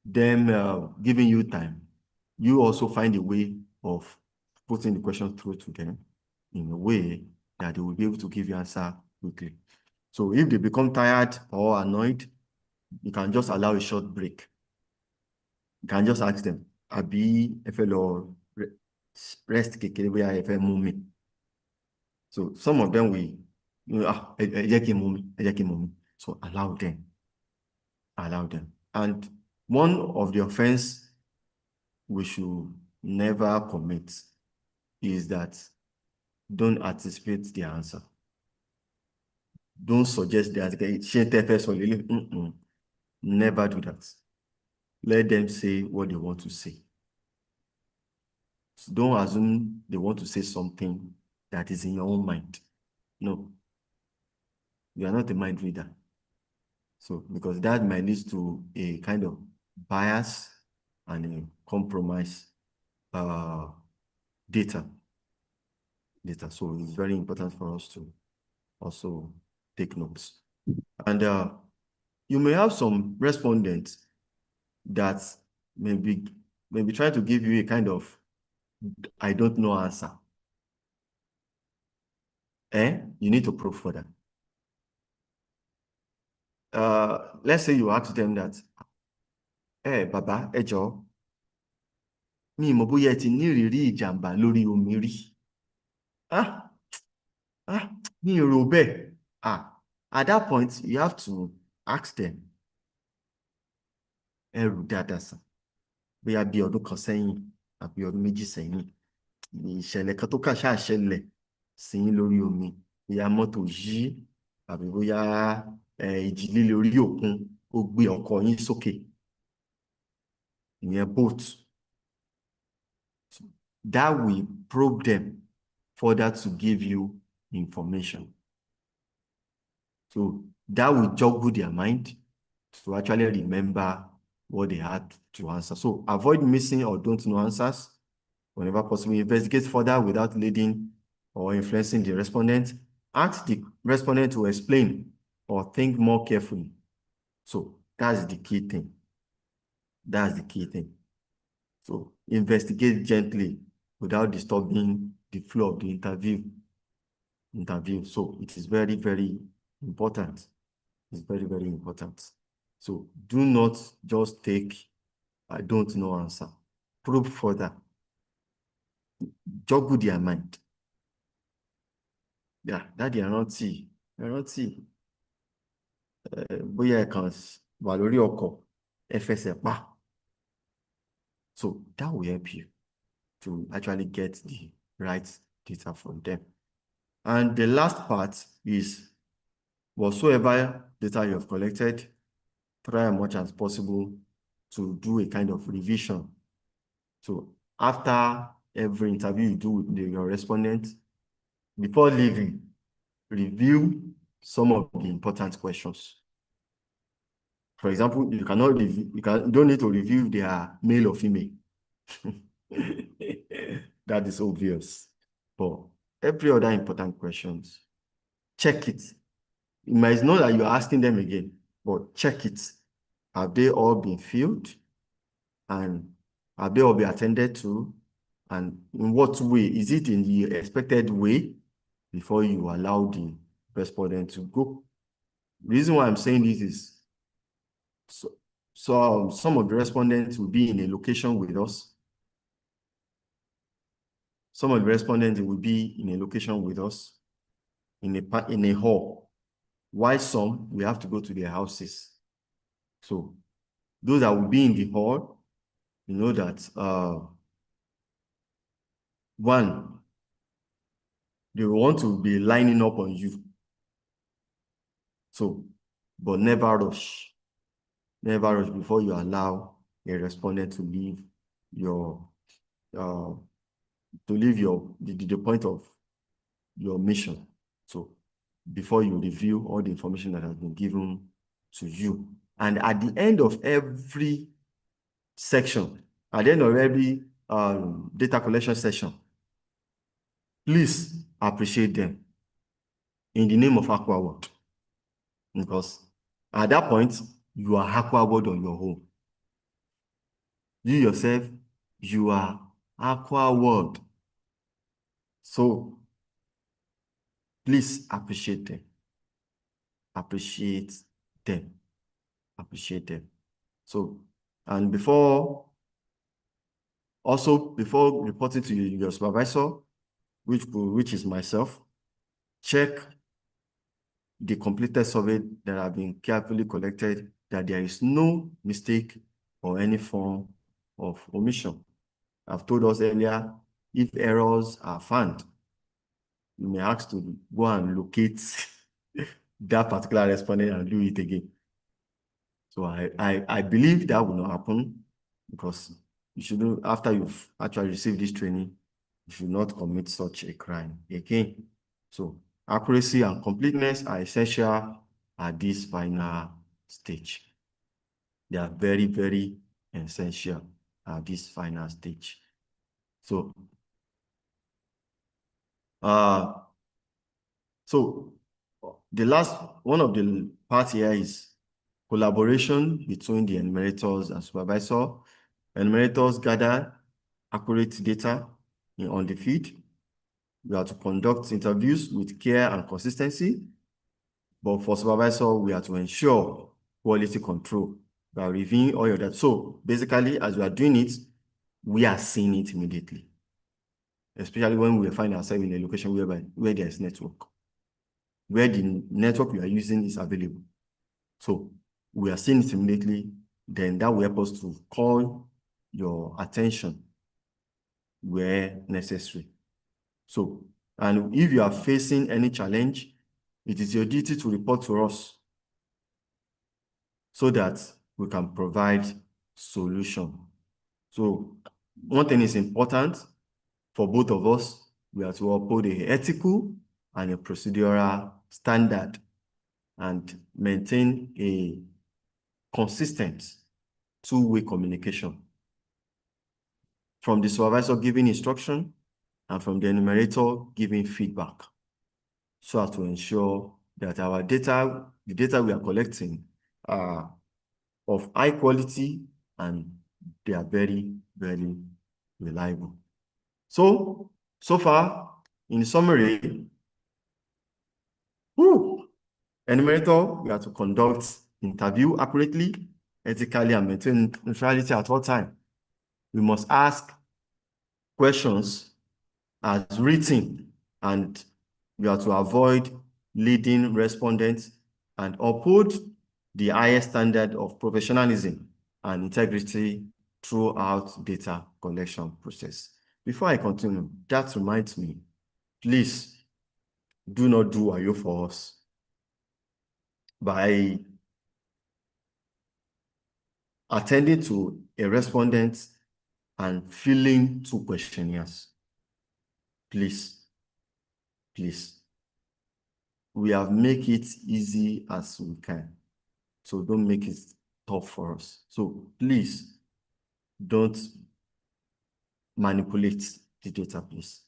them giving you time, you also find a way of putting the question through to them in a way that they will be able to give you answer quickly. So if they become tired or annoyed, you can just allow a short break. You can just ask them, Abi, FL rest kékeré bóyá ẹ fẹ́ mú mi. So some of them will, ẹ jẹ́ kí n mú mi. So allow them. And one of the offense we should never commit is that don't anticipate the answer. Don't suggest the answer. Never do that. Let them say what they want to say. So don't assume they want to say something that is in your own mind. No. You are not a mind reader. So, because that might lead to a kind of bias and a compromise data. So it's very important for us to also take notes. And you may have some respondents that may be trying to give you a kind of I don't know answer. You need to prove for that. Let's say you ask them that, Baba, ẹ jọ̀ọ́, mi mọ̀ bóyá ẹ ti ní ìrírí ìjàmbá lórí omi rí. Mi ò rò bẹ́ẹ̀. At that point, you have to ask them, ẹ rò dáadáa sàn, bóyá bí ọdún kan sẹ́yìn àbí ọdún méjì sẹ́yìn, ìṣẹ̀lẹ̀ kan tó kàn ṣáà ṣẹlẹ̀ sí yín lórí omi, bóyá mọ́tò yí àbí bóyá ìjì líle orí òkun ó gbé ọkọ̀ yín sókè, ìyẹn boat. That will probe them further to give you information. So that will joggle their mind to actually remember what they had to answer. So avoid missing or don't know answers whenever possible. Investigate further without leading or influencing the respondent. Ask the respondent to explain or think more carefully. So that's the key thing. So investigate gently without disturbing the flow of the interview. So it is very, very important. It's very, very important. So do not just take I don't know answer. Probe further. Joggle their mind. Dáàdì rántí. Bóyá ẹ kàn wà lórí ọkọ̀, ẹ fẹsẹ̀ pa. So that will help you. to actually get the right data from them. And the last part is whatsoever data you have collected, try as much as possible to do a kind of revision. So after every interview you do with your respondent, before leaving, review some of the important questions. For example, you don't need to review if they are male or female. That is obvious. But every other important questions, check it. You might know that you're asking them again, but check it. Have they all been filled? And have they all been attended to? And in what way? Is it in the expected way before you allow the respondent to go? The reason why I'm saying this is some of the respondents will be in a location with us. Some of the respondents will be in a location with us in a hall. While some, we have to go to their houses. So those that will be in the hall, you know that one, they want to be lining up on you. So, but never rush. Never rush before you allow a respondent to leave your the point of your mission. So before you review all the information that has been given to you. And at the end of every section, at the end of every data collection session, please appreciate them in the name of AquaWorld. Because at that point, you are AquaWorld on your own. You yourself, you are AquaWorld. So please appreciate them. Appreciate them. Appreciate them. So, and before reporting to your supervisor, which is myself, check the completed survey that have been carefully collected, that there is no mistake or any form of omission. I've told us earlier, if errors are found, you may ask to go and locate that particular respondent and do it again. So I believe that will not happen, because you shouldn't, after you've actually received this training, you should not commit such a crime again. So accuracy and completeness are essential at this final stage. They are very, very essential at this final stage. So, the last one of the parts here is collaboration between the enumerators and supervisor. Enumerators gather accurate data on the feed. We are to conduct interviews with care and consistency. But for supervisor, we are to ensure quality control by reviewing all your data. So basically, as we are doing it, we are seeing it immediately, especially when we find ourselves in a location where there is network, where the network we are using is available. So we are seeing it immediately, then that will help us to call your attention where necessary. So, and if you are facing any challenge, it is your duty to report to us so that we can provide solution. So one thing is important for both of us, we have to uphold a ethical and a procedural standard and maintain a consistent two-way communication from the supervisor giving instruction and from the enumerator giving feedback, so as to ensure that our data, the data we are collecting, are of high quality and they are very, very reliable. So far, in summary, enumerator, we have to conduct interview accurately, ethically, and maintain neutrality at all times. We must ask questions as written, and we are to avoid leading respondents and uphold the highest standard of professionalism and integrity throughout data collection process. Before I continue, that reminds me, please do not do wayo for us by attending to a respondent and filling 2 questionnaires. Please, please. We have make it easy as we can. So don't make it tough for us. So please don't manipulate the data, please.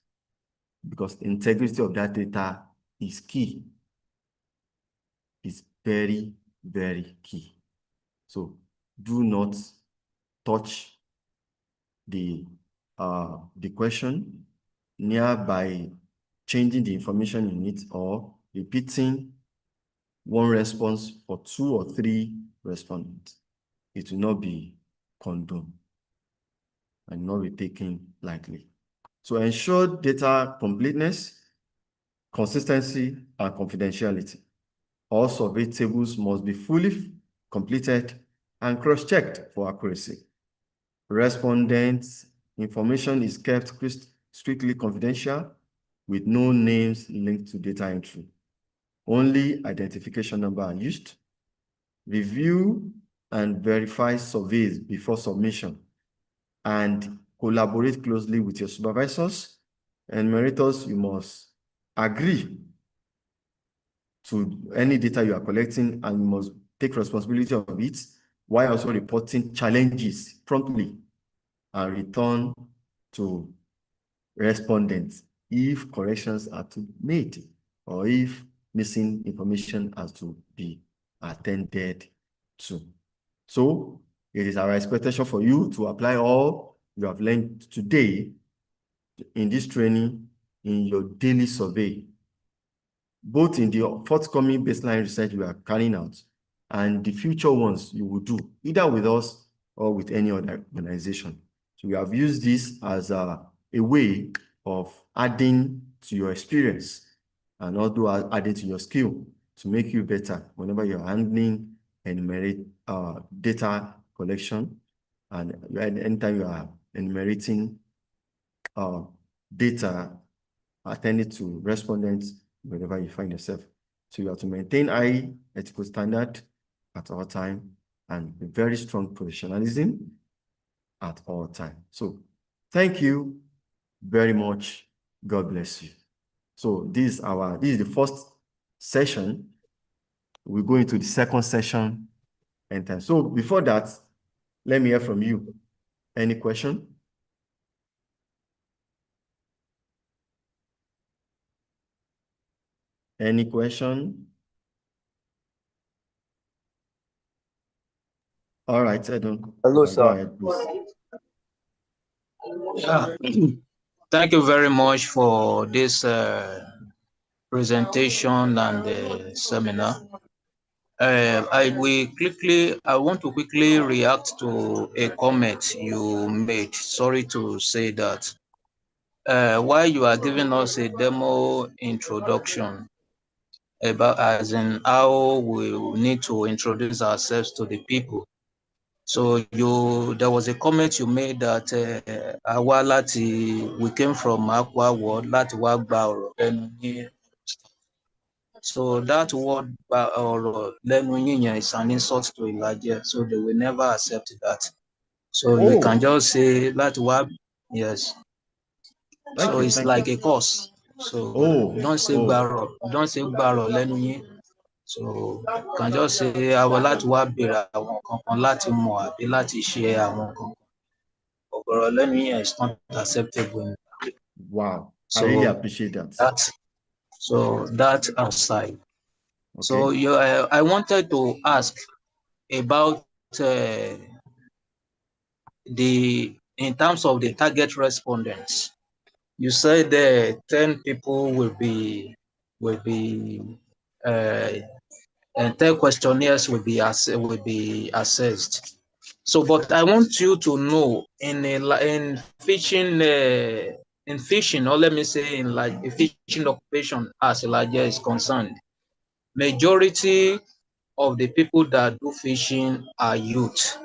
Because integrity of that data is key. It's very, very key. So do not touch the question nearby changing the information in it or repeating one response for 2 or 3 respondents. It will not be condoned and not be taken lightly. So ensure data completeness, consistency, and confidentiality. All survey tables must be fully completed and cross-checked for accuracy. Respondents' information is kept strictly confidential with no names linked to data entry. Only identification number are used. Review and verify surveys before submission and collaborate closely with your supervisors. Enumerators, you must agree to any data you are collecting and you must take responsibility of it while also reporting challenges promptly and return to respondents if corrections are to be made or if missing information has to be attended to. So it is our expectation for you to apply all you have learned today in this training in your daily survey, both in the forthcoming baseline research we are carrying out and the future ones you will do, either with us or with any other organization. So we have used this as a way of adding to your experience and also adding to your skill to make you better whenever you're handling enumerate data collection and anytime you are enumerating data attended to respondents wherever you find yourself. So you have to maintain high ethical standard at all time and a very strong professionalism at all time. So thank you very much. God bless you. So this is the first session. We go into the second session and time. So before that, let me hear from you. Any question? Any question? All right, Edon. Hello, Go sir. ahead, please. Thank you very much for this presentation and seminar. I want to quickly react to a comment you made. Sorry to say that. While you are giving us a demo introduction about as in how we need to introduce ourselves to the people. So there was a comment you made that we came from Aqua World láti wá gba ọ̀rọ̀ lẹ́nu yín. So that word ọ̀rọ̀ lẹ́nu yín yẹn is an insult to Ìlàjẹ, so they will never accept that. So you can just say láti wá, yes. So it's like a curse. So don't say gbàrọ̀ lẹ́nu yín. So you can just say àwa láti wá béèrè àwọn kankan láti mọ̀ àbí láti ṣe àwọn kankan. Ọ̀rọ̀ lẹ́nu yín is not acceptable. Wow, So I really appreciate that. That aside. Okay. So I wanted to ask about in terms of the target respondents. You said 10 people will be and 10 questionnaires will be assessed. So, but I want you to know in fishing, or let me say in like a fishing occupation as Elijah is concerned, majority of the people that do fishing are youth.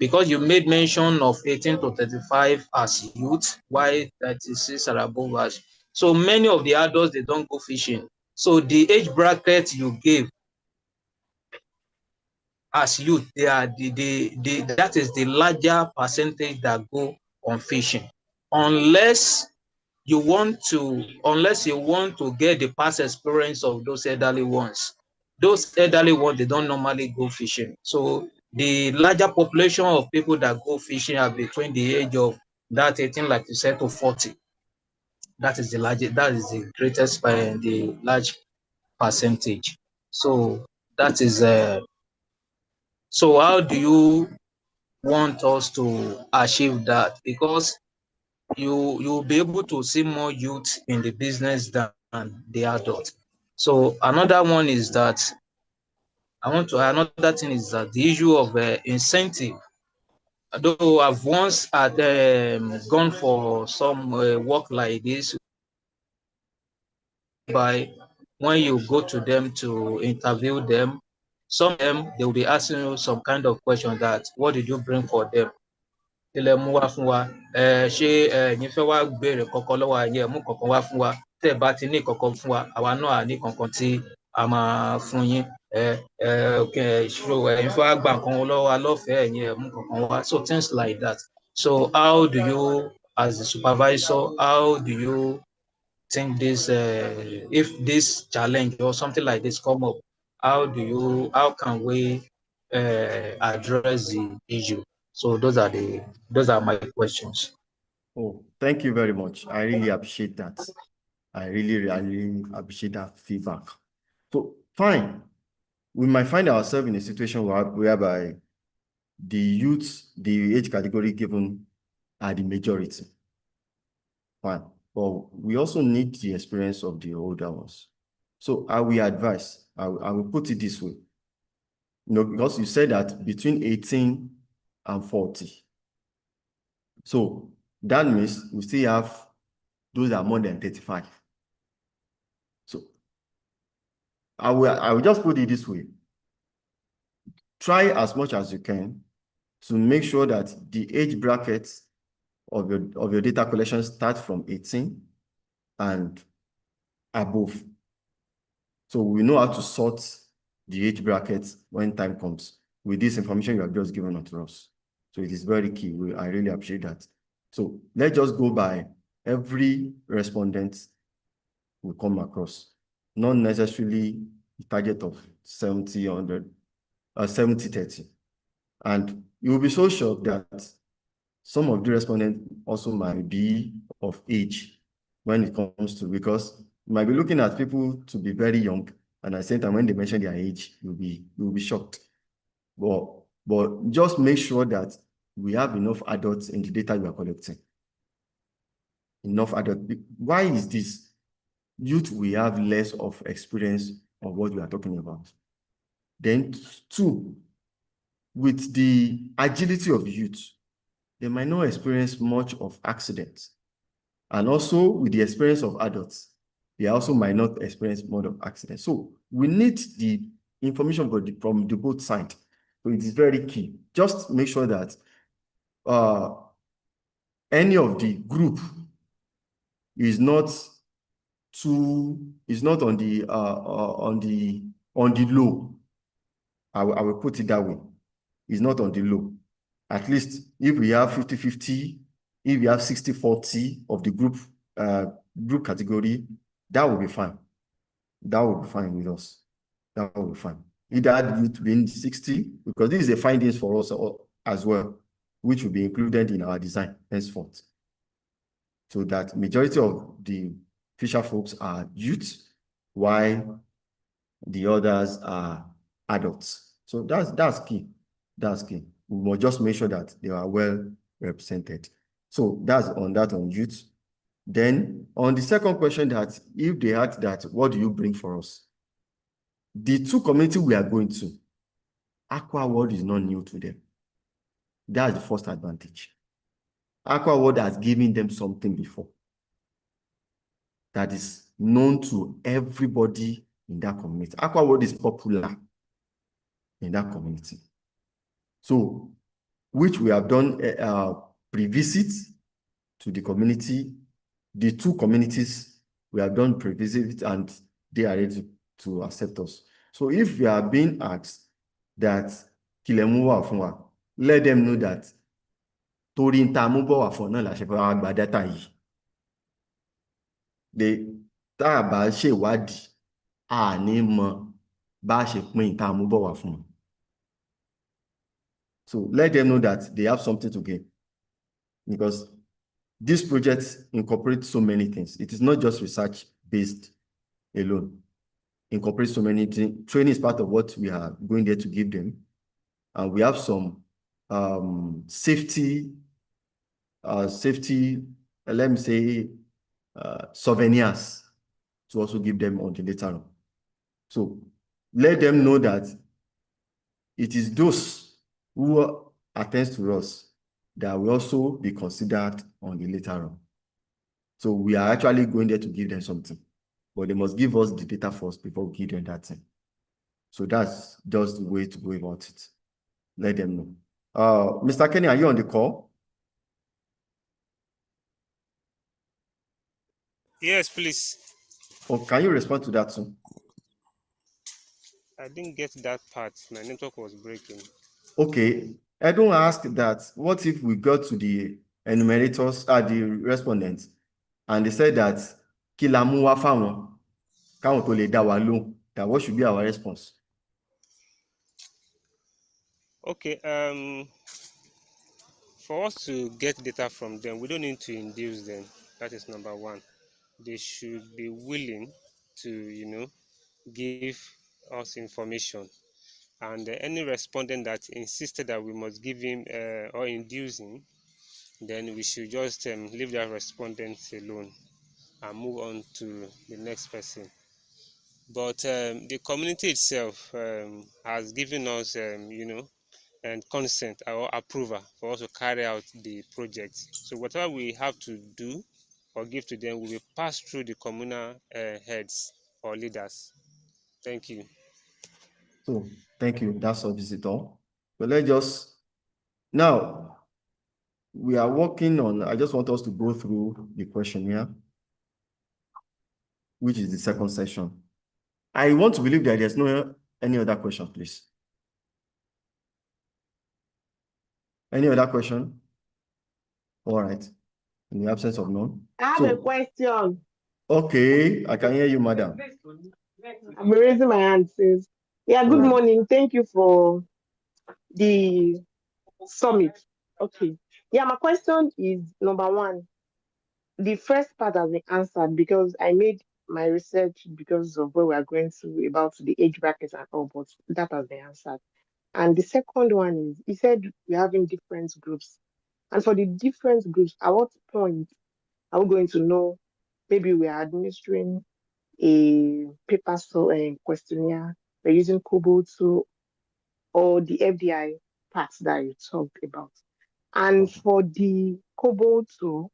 because you made mention of 18 to 35 as youth, while 36 are above us. So many of the adults, they don't go fishing. So the age bracket you gave as youth, they are that is the larger percentage that go on fishing. Unless you want to get the past experience of those elderly ones. Those elderly ones, they don't normally go fishing. So the larger population of people that go fishing are between the age of that 18, like you said, to 40. That is the greatest the large percentage. So that is so how do you want us to achieve that? Because you'll be able to see more youth in the business than the adult. So another thing is that the issue of incentive. Though I've once gone for some work like this, by when you go to them to interview them, some of them they will be asking you some kind of question that what did you bring for them? Ilẹ̀ mú wá fún wa, ṣé ẹ̀yin fẹ́ wá béèrè kankan lọ́wọ́ ayé ẹ̀ mú kankan wá fún wa, tẹ́ ẹ bá ti ní kankan fún wa, àwa náà á ní kankan tí a máa fún yín, ẹ̀yin fẹ́ wá gba nǹkan lọ́wọ́ wa lọ́fẹ̀ẹ́, ẹ̀yin ẹ̀ mú kankan wá. So things like that. So how do you, as the supervisor, how do you think this, if this challenge or something like this come up, how can we address the issue? So those are my questions. Oh, thank you very much. I really appreciate that. I really appreciate that feedback. So fine, we might find ourselves in a situation whereby the youth, the age category given are the majority. Fine, but we also need the experience of the older ones. So I will advise, I will put it this way. Because you said that between 18 and 40. So that means we still have those that are more than 35. So I will just put it this way. Try as much as you can to make sure that the age brackets of your data collection start from 18 and above. So we know how to sort the age brackets when time comes with this information you have just given unto us. So it is very key. I really appreciate that. So let's just go by every respondent we come across, not necessarily the target of 70, 100, 70, 30. And you will be so shocked that some of the respondents also might be of age when it comes to, because you might be looking at people to be very young, and at the same time, when they mention their age, you'll be shocked. But just make sure that we have enough adults in the data you are collecting. Enough adults. Why is this? Youth, we have less of experience of what we are talking about. Then two, with the agility of youth, they might not experience much of accidents. And also with the experience of adults, they also might not experience much of accidents. So we need the information from the both sides. So it is very key. Just make sure that any of the group is not on the low. I will put it that way. It's not on the low. At least if we have 50-50, if we have 60-40 of the group category, that will be fine. That will be fine with us. That will be fine. Either youth being 60, because this is a findings for us as well, which will be included in our design henceforth. So that majority of the fisher folks are youth, while the others are adults. So that's key. That's key. We must just make sure that they are well represented. So that's on youth. Then on the second question, that if they ask that, what do you bring for us? The two communities we are going to, Aqua World is not new to them. That's the first advantage. Aqua World has given them something before that is known to everybody in that community. Aqua World is popular in that community. So which we have done pre-visit to the community. The two communities, we have done pre-visit and they are ready to accept us. So if we are being asked that Kilemu wà fún wa, let them know that torí ń ta mú bọ̀ wà fún náà la ṣe fẹ́ wá gba data yìí. Tá a bá ṣèwádìí, a ní mọ bá a ṣe pín ìta mú bọ̀ wà fún wọn. So let them know that they have something to gain, because this project incorporates so many things. It is not just research based alone. Incorporates so many things. Training is part of what we are going there to give them. And we have some safety, let me say, souvenirs to also give them on the later on. So let them know that it is those who attend to us that will also be considered on the later on. So we are actually going there to give them something, but they must give us the data first before we give them that thing. So that's just the way to go about it. Let them know. Mr. Kenny, are you on the call? Yes, please. Or can you respond to that too? I didn't get that part. My network was breaking. Okay. I don't ask that. What if we got to the enumerators, the respondents, and they said that Kilamu wa fáwọn, káwọn tó lè dá wa lóhùn, that what should be our response? Okay. For us to get data from them, we don't need to induce them. That is number one. They should be willing to, give us information. And any respondent that insisted that we must give him or induce him, then we should just leave that respondent alone and move on to the next person. But the community itself has given us, and consent or approval for us to carry out the project. So whatever we have to do or give to them will be passed through the communal heads or leaders. Thank you. So thank you. That's our visitor. But let's just now we are working on. I just want us to go through the questionnaire, which is the second session. I want to believe that there's no any other question, please. Any other question? All right. In the absence of none. I have a question. Okay, I can hear you, madam. I'm raising my hand, sis. Yeah, good morning. Thank you for the summit. Okay. Yeah, my question is number one. The first part has been answered because I made my research because of where we are going to about the age brackets and all, but that has been answered. And the second one is, he said we're having different groups. And for the different groups, at what point are we going to know maybe we are administering a paper questionnaire, we're using Kobo2 or the FDI parts that you talked about. And for the Kobo2,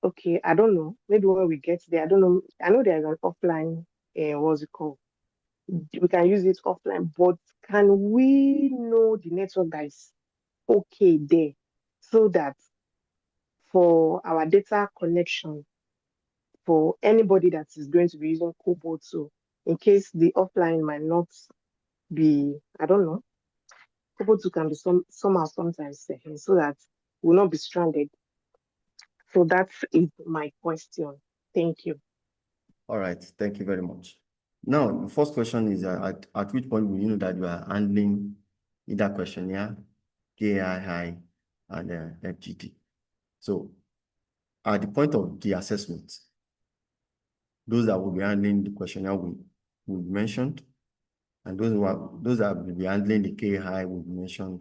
okay, I don't know. Maybe when we get there, I don't know. I know there's an offline, what's it called? We can use it offline, but can we know the network that is okay there so that for our data connection, for anybody that is going to be using Kobo2, in case the offline might not be, I don't know, Kobo2 can be somehow sometimes so that we'll not be stranded. So that is my question. Thank you. All right, thank you very much. Now, the first question is at which point will you know that you are handling either questionnaire, KII, and FGT? So, at the point of the assessment, those that will be handling the questionnaire will be mentioned, and those that will be handling the KII will be mentioned,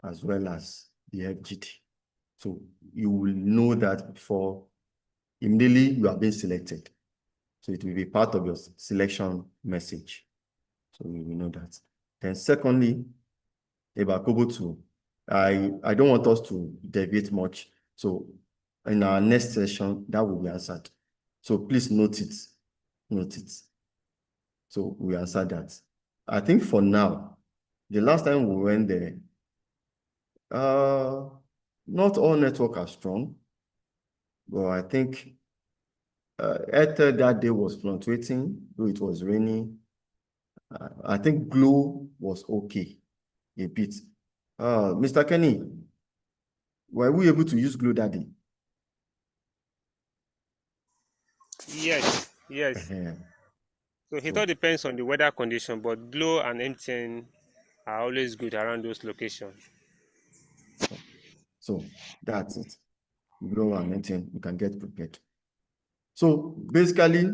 as well as the FGT. So you will know that before immediately you are being selected. So it will be part of your selection message. So we will know that. Then secondly, about Kobo2, I don't want us to deviate much. So in our next session, that will be answered. So please note it. Note it. So we answer that. I think for now, the last time we went there, Not all network are strong, but I think Airtel that day was fluctuating, though it was raining. I think Glow was okay a bit. Mr. Kenny, were we able to use Glow that day? Yes, yes. So it all depends on the weather condition, but Glo and MTN are always good around those locations. So that's it. Glow and MTN, you can get prepared. So basically,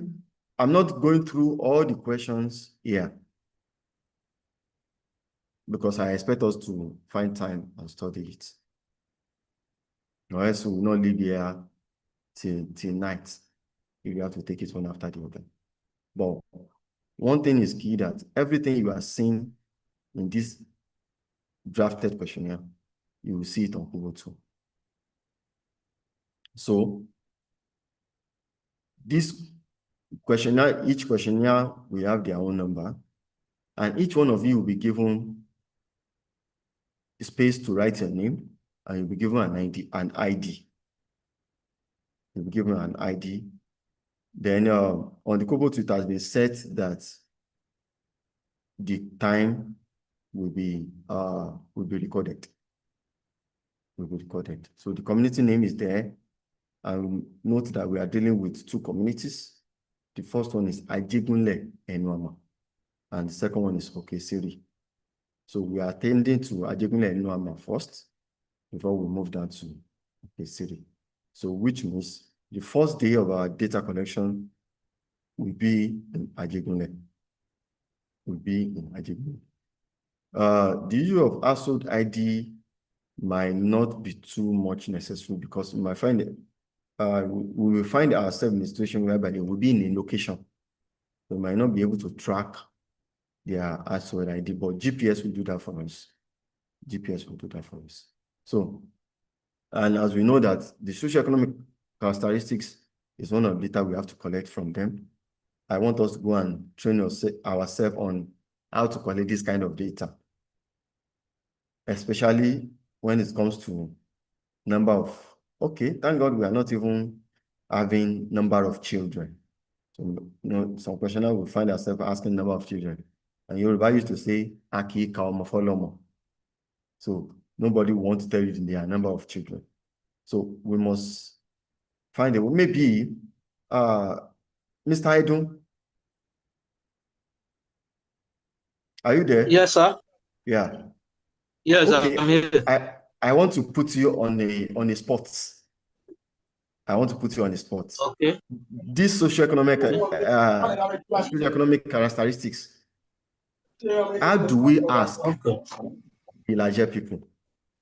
I'm not going through all the questions here because I expect us to find time and study it. Or else we will not leave here till night if you have to take it one after the other. But one thing is key, that everything you are seeing in this drafted questionnaire, you will see it on Google too. So this questionnaire, each questionnaire will have their own number, and each one of you will be given space to write your name, and you'll be given an ID. You'll be given an ID. Then on the Kobo Twitter, it has been set that the time will be recorded. Will be recorded. So the community name is there. And note that we are dealing with two communities. The first one is Ajigunle Enuama, and the second one is Okesiri. So we are attending to Ajigunle Enuama first before we move down to Okesiri. So which means the first day of our data collection will be in Ajigunle. The issue of household ID might not be too much necessary because we might find it, we will find ourselves in a situation whereby they will be in a location. We might not be able to track their household ID, but GPS will do that for us. GPS will do that for us. So, and as we know that the socioeconomic characteristics is one of the data we have to collect from them, I want us to go and train ourselves on how to collect this kind of data, especially when it comes to number of, okay, thank God we are not even having number of children. So, some questioner will find ourselves asking number of children. And Yoruba used to say, Aki Kaomofolomo. So nobody wants to tell you the number of children. So we must find a way. Maybe, Mr. Aidun, are you there? Yes, sir. Yeah. Yes, okay. I'm here. I want to put you on a spot. I want to put you on the spot. Okay. These socioeconomic characteristics, how do we ask the larger people?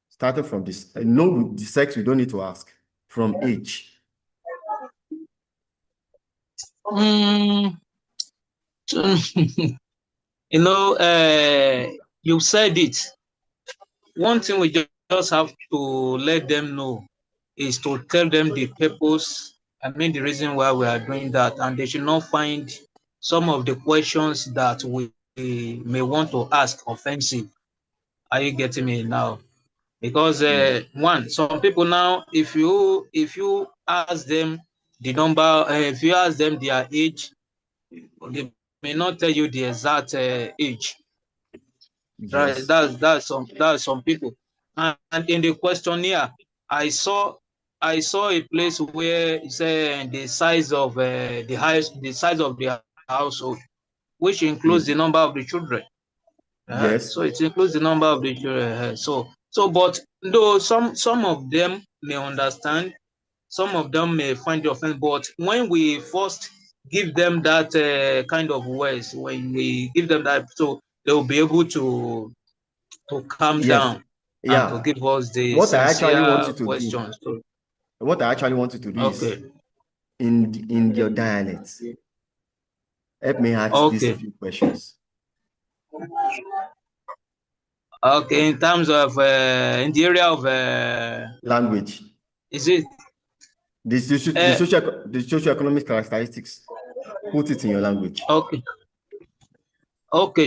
Starting from this, no, the sex we don't need to ask. From age. You said it. One thing we just have to let them know is to tell them the purpose, the reason why we are doing that, and they should not find some of the questions that we may want to ask offensive. Are you getting me now? Because one, some people now, if you ask them the number, if you ask them their age, they may not tell you the exact age. Right? That's some people. And in the questionnaire, I saw a place where it said the size of the size of the household, which includes the number of the children. Yes. So it includes the number of the children. But though some of them may understand, some of them may find the offense. But when we first give them that kind of words, when we give them that, so they will be able to calm down and to give us the what I actually want you sincere to questions. do, what I actually want you to do is in your dialect, help me ask these few questions. Okay, in terms of in the area of language, is it the socioeconomic characteristics? Put it in your language. Okay. Okay,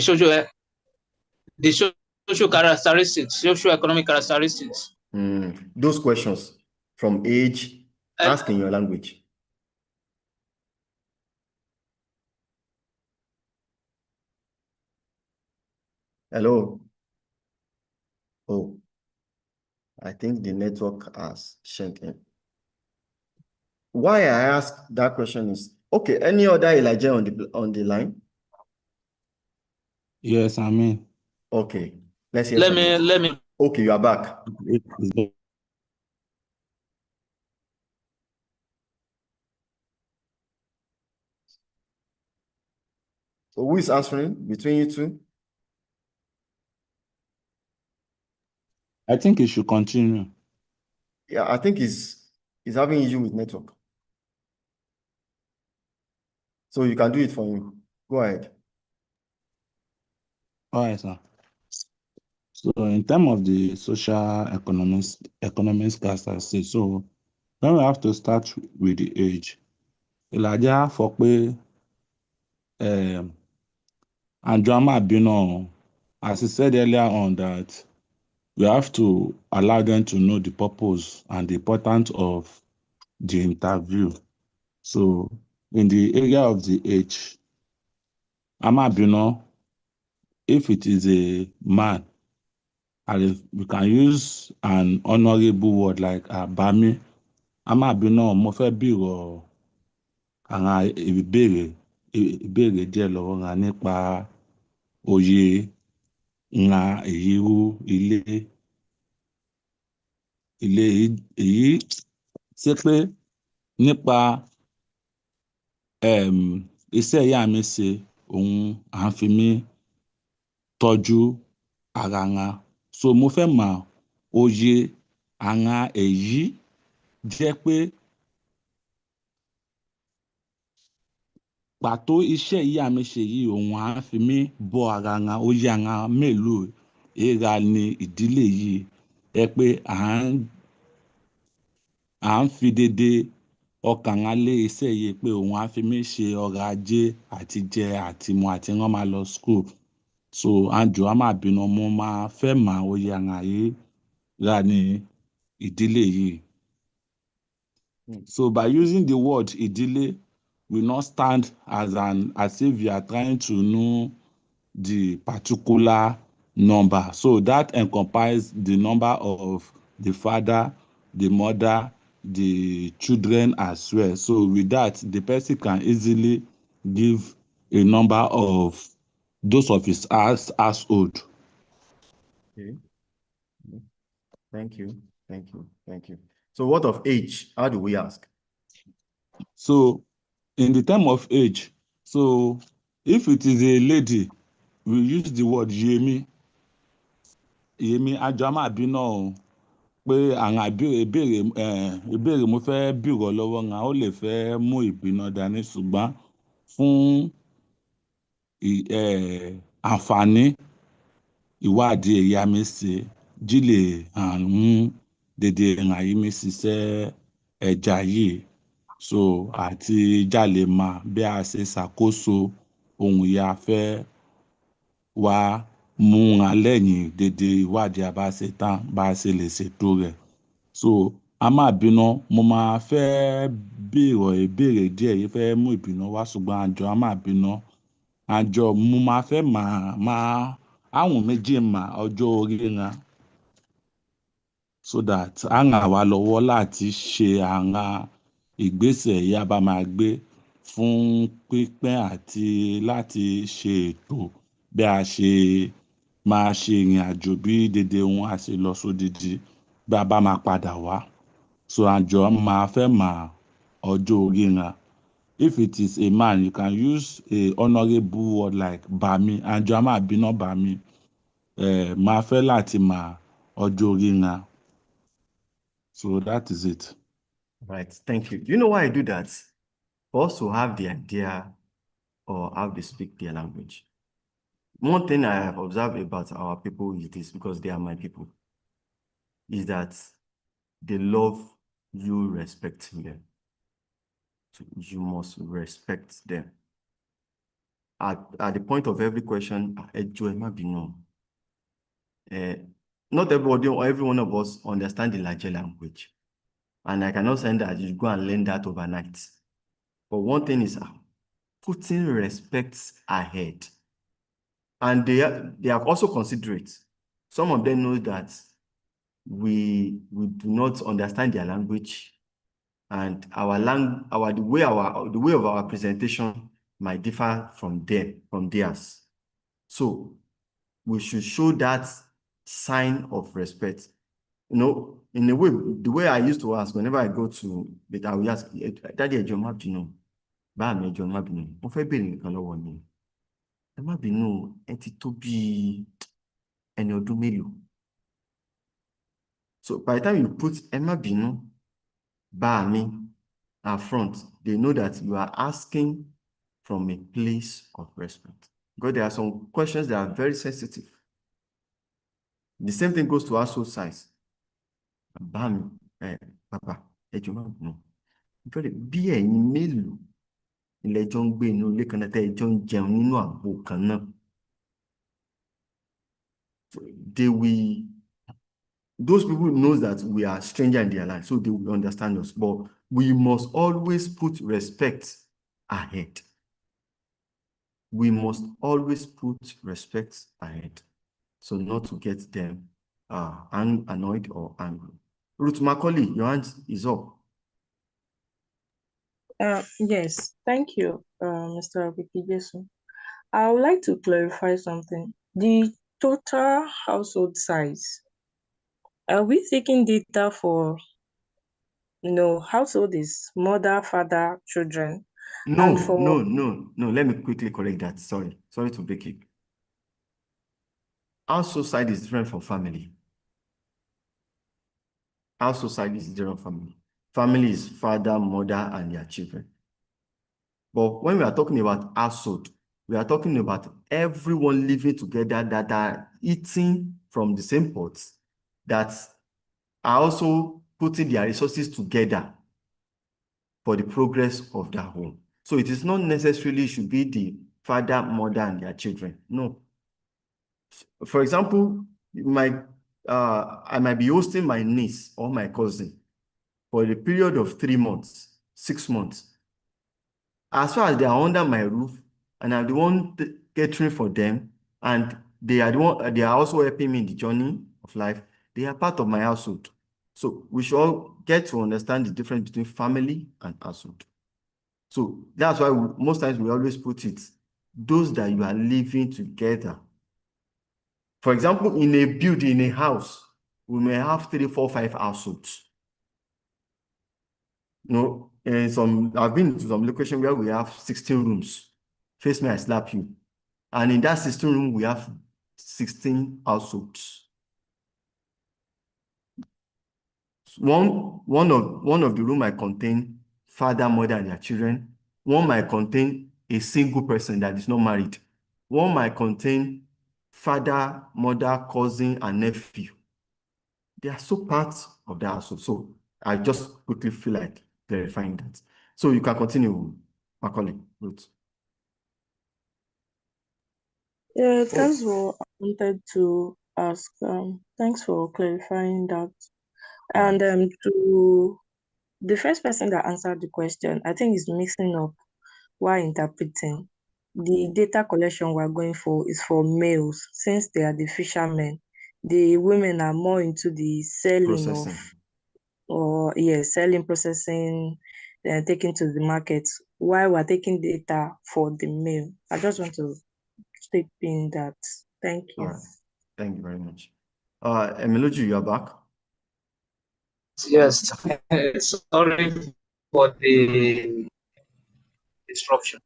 the social characteristics, socio-economic characteristics. Those questions from age, ask in your language. Hello. Oh, I think the network has shaken. Why I ask that question is, okay, any other Elijah on the line? Yes, I mean. Okay, let's hear from you. Let me. Okay, you are back. So who is answering between you two? I think it should continue. Yeah, I think he's having issue with network. So you can do it for him. Go ahead. All right, sir. So in terms of the social economics characteristics, so when we have to start with the age, Elijah for pé and drama been on, as he said earlier on, that we have to allow them to know the purpose and the importance of the interview. So in the area of the age, Amabino, if it is a man, and we can use an honorable word like Bami, Amabino, mo fẹ́ bìrọ̀ àwọn ìbéèrè díẹ̀ lọ́wọ́ ra nípa òye ńlá ìyírú ilé èyí ṣe pé nípa iṣẹ́ ìyá mi ṣe òun à ń fi mí tọ́jú ara wọn. So mo fẹ́ mọ̀ òye àwọn èyí jẹ́ pé pàtó iṣẹ́ ìyá mi ṣe yìí òun à ń fi mí bọ́ ara wọn, òye àwọn mélòó èèrà ni ìdílé yìí ẹ pé à ń fi dédé ọkàn wọn lé iṣẹ́ yìí pé òun á fi mí ṣe ọrọ̀ ajé àti jẹ àti mu àti rán máa lọ school. So Andrew á máa bínú mo máa fẹ́ mọ̀ òye àwọn yìí rà ní ìdílé yìí. So by using the word ìdílé will not stand as if you are trying to know the particular number. So that encompasses the number of the father, the mother, the children as well. So with that, the person can easily give a number of those of his household. Okay. Thank you. So what of age? How do we ask? So in the term of age, so if it is a lady, we use the word Yemi àjọ máa bí náà o pé àwọn ìbéèrè mo fẹ́ bìrọ̀ lọ́wọ́ wọn ó lè fẹ́ mú ìbínú dání ṣùgbọ́n fún àǹfààní ìwádìí ẹ̀yà mi ṣe jílè àrùn dédé ìrànyí mi ṣiṣẹ́ ẹja yìí so àti jálè máa bí a ṣe ṣàkóso ohun ìyá fẹ́ wá mú wọn lẹ́yìn dédé ìwádìí a bá ṣe tán bá a ṣe lè ṣètò rẹ̀. So a máa bínú mo máa fẹ́ ìbéèrè díẹ̀ yìí fẹ́ mú ìbínú wá ṣùgbọ́n àjọ a máa bínú àjọ mo máa fẹ́ máa àwọn méjì mà ọjọ́ orí wọn so that á ràn wá lọ́wọ́ láti ṣe àwọn ìgbésẹ̀ yìí a bá máa gbé fún pípín àti láti ṣe ètò bí a ṣe máa ṣe ìrìn àjò bí dédé wọn a ṣe lọ sódidi bí a bá máa padà wá. So àjọ máa fẹ́ mà ọjọ́ orí wọn. If it is a man, you can use a honourable word like Bami. Àjọ a máa bínú Bami. Máa fẹ́ láti mà ọjọ́ orí wọn. So that is it. Right, thank you. Do you know why I do that? For us to have the idea or how they speak their language. One thing I have observed about our people is this, because they are my people, is that they love you respecting them. So you must respect them. At the point of every question, not everybody or every one of us understand the Niger language. And I cannot say that you go and learn that overnight. But one thing is putting respect ahead. And they are also considerate. Some of them know that we do not understand their language, and the way of our presentation might differ from theirs. So we should show that sign of respect. You know, in a way, the way I used to ask whenever I go to, but I will ask, Daddy, ẹjọ́ má bínú, bá mi ẹjọ́ má bínú, mo fẹ́ béèrè nǹkan lọ́wọ́ ni. Ẹ má bínú, ẹ ti tó bí ẹni ọdún mélòó. So by the time you put ẹ má bínú, bá mi up front, they know that you are asking from a place of respect. Because there are some questions that are very sensitive. The same thing goes to household size. Bá mi, papa, ẹjọ́ má bínú. Bí ẹ̀yin mélòó ilẹ̀ ẹjọ́ ń gbé inú ilé kan náà tẹ́ ẹjọ́ ń jẹun nínú àpò kan náà. Those people know that we are stranger in their life, so they will understand us. But we must always put respect ahead. We must always put respect ahead, so not to get them annoyed or angry. Ruth Macaulay, your hand is up. Yes, thank you, Mr. Wikijesu. I would like to clarify something. The total household size, are we taking data for, household is mother, father, children? No, And for no. Let me quickly correct that. Sorry to break it. Household size is different from family. Household size is different from family. Family is father, mother, and their children. But when we are talking about household, we are talking about everyone living together that are eating from the same pot, that are also putting their resources together for the progress of their home. So it is not necessarily should be the father, mother, and their children. No. For example, I might be hosting my niece or my cousin for a period of 3 months, 6 months. As far as they are under my roof and I'm the one catering for them, and they are also helping me in the journey of life, they are part of my household. So we should all get to understand the difference between family and household. So that's why most times we always put it, those that you are living together. For example, in a building, in a house, we may have 3, 4, 5 households. I've been to some location where we have 16 rooms. Face me, I slap you. And in that 16 room, we have 16 households. One of the room might contain father, mother, and their children. One might contain a single person that is not married. One might contain father, mother, cousin, and nephew. They are so part of the household. So I just quickly feel like clarifying that. So you can continue, Macaulay. Ruth. Yeah, that's what I wanted to ask. Thanks for clarifying that. And to the first person that answered the question, I think is mixing up while interpreting. The data collection we're going for is for males, since they are the fishermen. The women are more into the selling Processing. selling, processing, then taking to the market, while we're taking data for the male. I just want to step in that. Thank you. All right. Thank you very much. Emiloju, you are back. Yes, sorry for the disruption.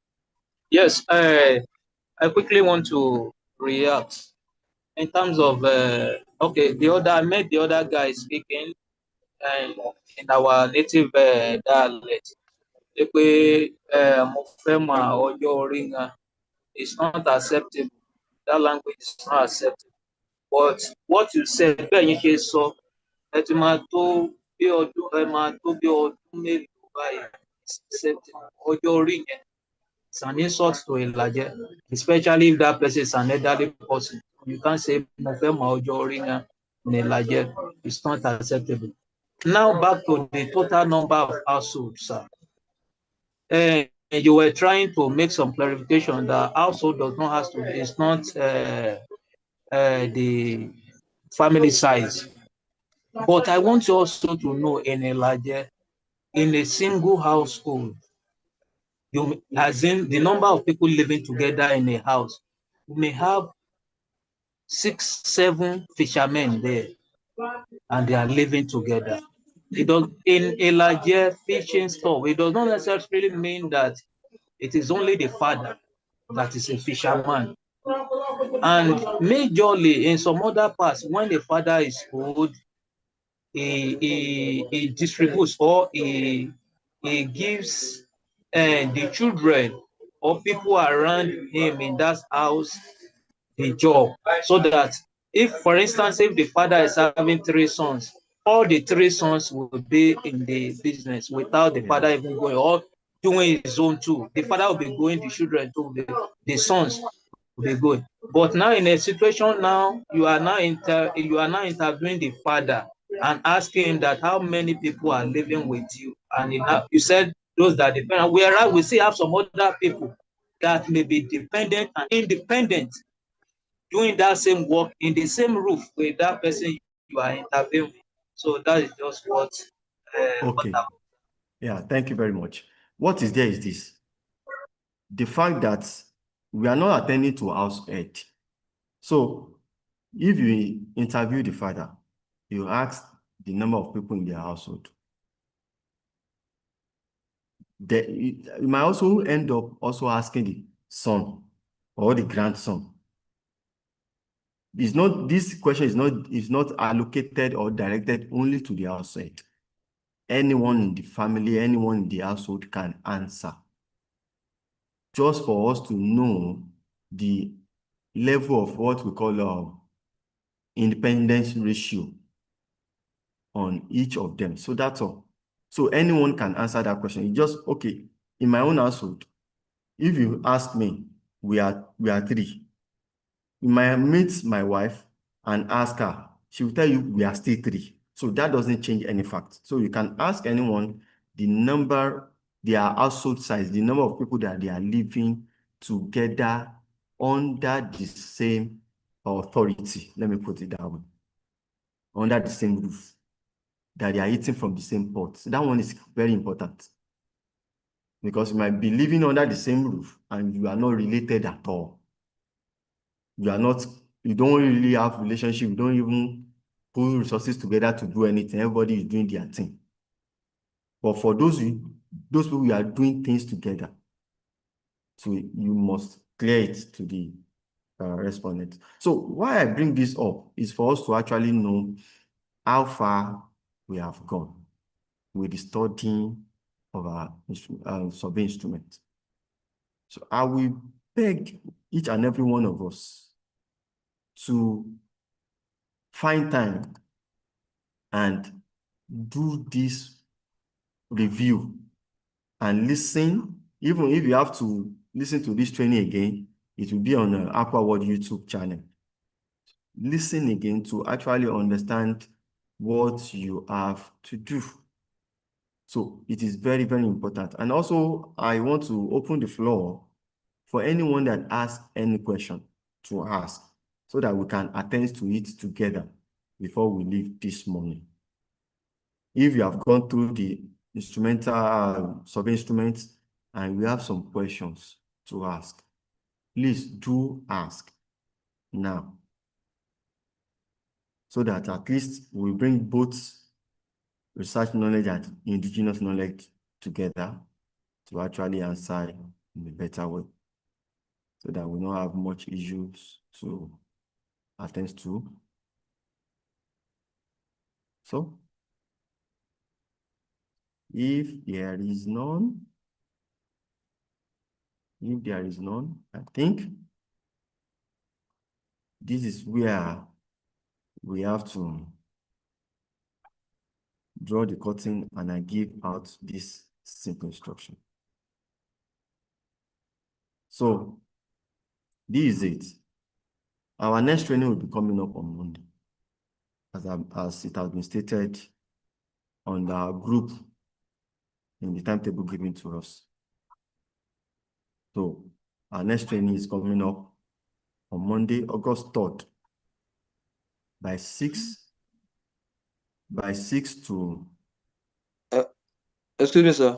Yes, I quickly want to react in terms of I met the other guy speaking in our native dialect. Pé mo fẹ́ mọ ọjọ́ orí wọn. It's not acceptable. That language is not acceptable. But what you said, bẹ́ẹ̀ yín ṣe sọ, ẹ ti máa tó bí ọdún mélòó báyìí. It's acceptable. Ọjọ́ orí yẹn, it's an insult to Ìlàjẹ, especially if that person is an elderly person. You can't say it's not acceptable. Now back to the total number of households, sir. You were trying to make some clarification that household does not have to, it's not the family size. But I want you also to know in a single household, as in the number of people living together in a house, you may have 6, 7 fishermen there, and they are living together. It does in a larger fishing store. It does not necessarily mean that it is only the father that is a fisherman. And majorly in some other parts, when the father is old, he distributes or he gives the children or people around him in that house the job, so that if, for instance, if the father is having 3 sons, all the 3 sons will be in the business without the father even going or doing his own too. The father will be going, the children too, the sons will be going. But now in a situation now, you are now interviewing the father and asking him that how many people are living with you, and you said those that depend. Whereas we still have some other people that may be dependent and independent, doing that same work in the same roof with that person you are interviewing. So that is just what. Okay. Yeah, thank you very much. What is there is this. The fact that we are not attending to house head. So if you interview the father, you ask the number of people in their household. You might also end up also asking the son or the grandson. This question is not allocated or directed only to the household. Anyone in the family, anyone in the household can answer. Just for us to know the level of what we call independence ratio on each of them. So that's all. So anyone can answer that question. It's just, okay, in my own household, if you ask me, we are 3. You might meet my wife and ask her, she will tell you we are still 3. So that doesn't change any fact. So you can ask anyone the number, their household size, the number of people that they are living together under the same authority. Let me put it that way. Under the same roof, that they are eating from the same pot. So that one is very important, because you might be living under the same roof and you are not related at all. You don't really have relationship. You don't even put resources together to do anything. Everybody is doing their thing. But for those people who are doing things together, so you must clear it to the respondent. So why I bring this up is for us to actually know how far we have gone with the studying of our survey instrument. So I will beg each and every one of us to find time and do this review and listen. Even if you have to listen to this training again, it will be on the Aqua World YouTube channel. Listen again to actually understand what you have to do. So it is very, very important. And also, I want to open the floor for anyone that asks any question to ask, so that we can attend to it together before we leave this morning. If you have gone through the instrumental survey instruments and we have some questions to ask, please do ask now, so that at least we bring both research knowledge and indigenous knowledge together to actually answer in a better way, so that we don't have much issues to attend to. So, if there is none, I think this is where we have to draw the curtain and I give out this simple instruction. So, this is it. Our next training will be coming up on Monday, as it has been stated on our group in the timetable given to us. So our next training is coming up on Monday, August 3rd, by 6 to Excuse me, sir.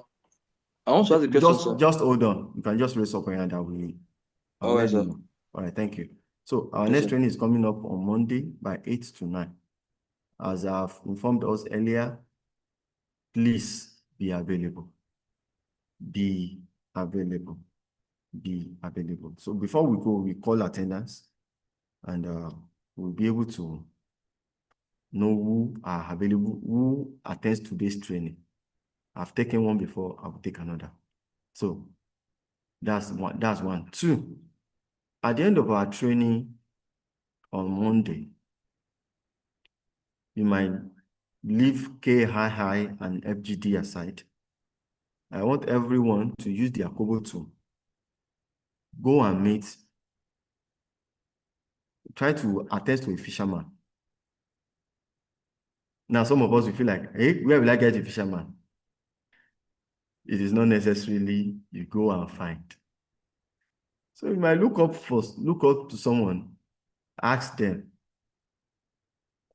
I want to ask a question, sir. just hold on. You can just raise up your hand that I'll All right, let you sir. know. All right, thank you. So our Yes, next sir. training is coming up on Monday by 8 to 9. As I've informed us earlier, please be available. Be available. Be available. So before we go, we call attendance, and we'll be able to know who are available, who attends today's training. I've taken one before, I will take another. So that's one. Two, at the end of our training on Monday, you might leave KII and FGD aside. I want everyone to use the Akobo tool. Go and meet, try to attest to a fisherman. Now, some of us will feel like, hey, where will I get a fisherman? It is not necessarily you go and find. So you might look up to someone, ask them,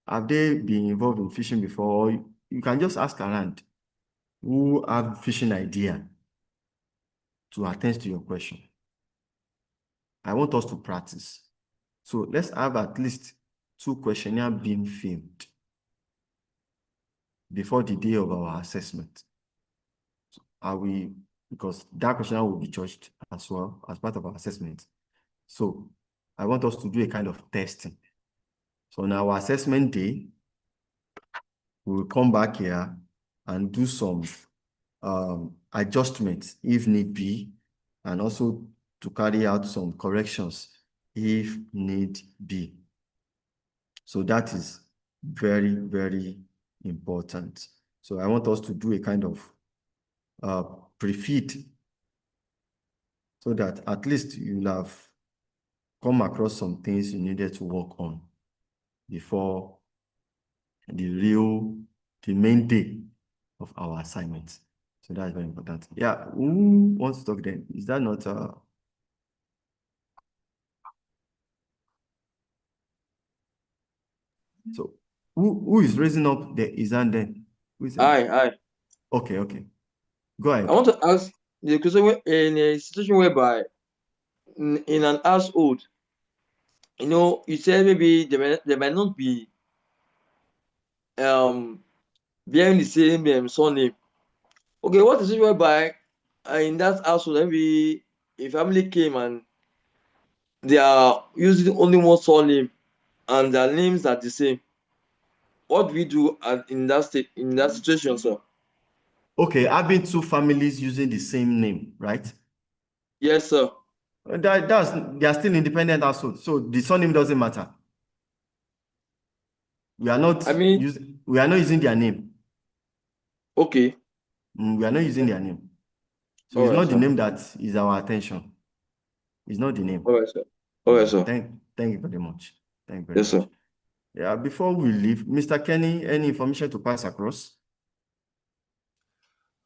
have they been involved in fishing before? You can just ask around who have fishing idea to attend to your question. I want us to practice. So let's have at least 2 questionnaire being filled before the day of our assessment. So because that questionnaire will be judged as well as part of our assessment. So I want us to do a kind of testing. So on our assessment day, we will come back here and do some adjustments if need be, and also to carry out some corrections if need be. So that is very, very important. So I want us to do a kind of pre-feed so that at least you'll have come across some things you needed to work on before the main day of our assignment. So that's very important. Yeah, who wants to talk then? Is that not so who is raising up the his hand then? Who is that? Aye. Okay. Go ahead. I want to ask the question in a situation whereby in an household, you said maybe there might not be bearing the same surname. Okay, what is it whereby in that household maybe a family came and they are using only one surname and their names are the same? What do we do in that situation, sir? Okay, having 2 families using the same name, right? Yes, sir. They are still independent households, so the surname doesn't matter. We are not I mean, using their name. okay. We are not using their name. So All it's right, not the sir. name that is our attention. It's not the name. All right, sir. All right, sir. Thank you very much. Thank you very Yes, much. sir. Yeah, before we leave, Mr. Kenny, any information to pass across?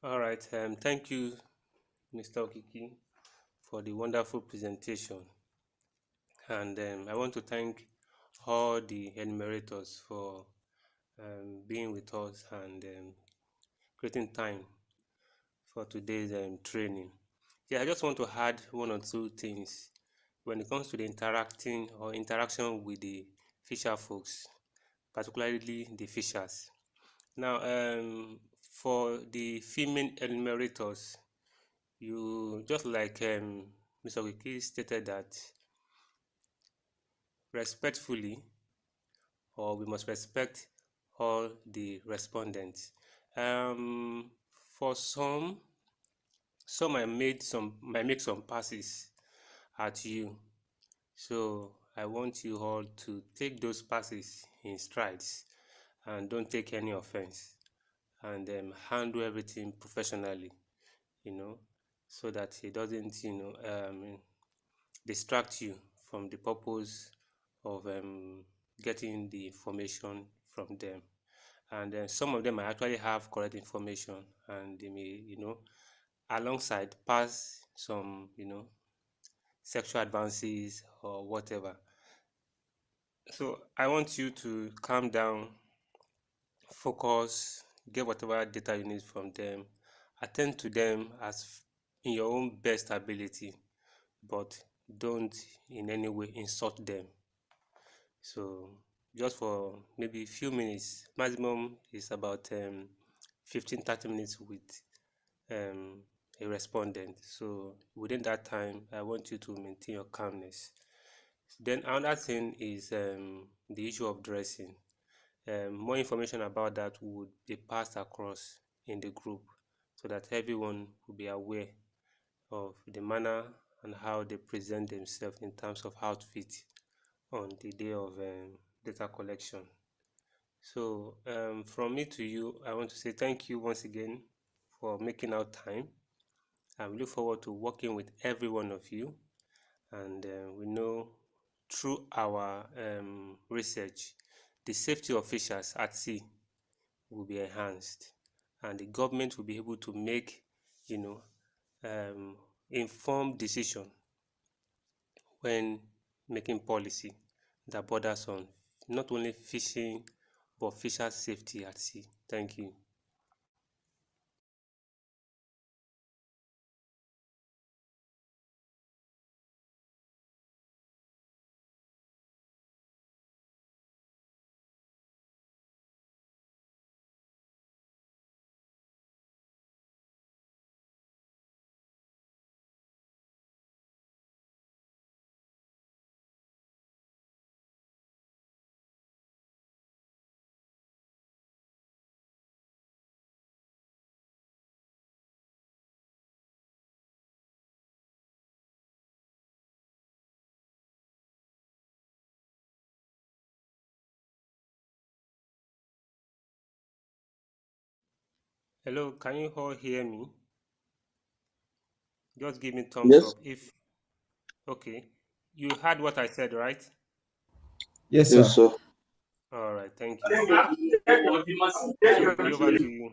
All right. Thank you, Mr. Okiki, for the wonderful presentation. And I want to thank all the enumerators for being with us and creating time for today's training. Yeah, I just want to add 1 or 2 things when it comes to the interaction with the fisher folks, particularly the fishers. Now, for the female enumerators, you just like Mr. Wiki stated that respectfully, or we must respect all the respondents. For some might make some passes at you, so I want you all to take those passes in strides and don't take any offense, and handle everything professionally, so that it doesn't distract you from the purpose of getting the information from them. And then some of them might actually have correct information, and they may, alongside pass some, sexual advances or whatever. So I want you to calm down, focus, get whatever data you need from them, attend to them as in your own best ability, but don't in any way insult them. So just for maybe a few minutes, maximum is about 15-30 minutes with um, a respondent. So within that time, I want you to maintain your calmness. Then another thing is the issue of dressing. More information about that would be passed across in the group so that everyone will be aware of the manner and how they present themselves in terms of outfit on the day of data collection. So from me to you, I want to say thank you once again for making out time. I look forward to working with every one of you, and we know through our research, the safety officials at sea will be enhanced, and the government will be able to make, informed decision when making policy that borders on not only fishing but fisher safety at sea. Thank you. Hello, can you all hear me? Just give me thumbs Yes. up if okay. You heard what I said, right? Yes, Yes, sir. sir. All right, thank you. So B, over to you.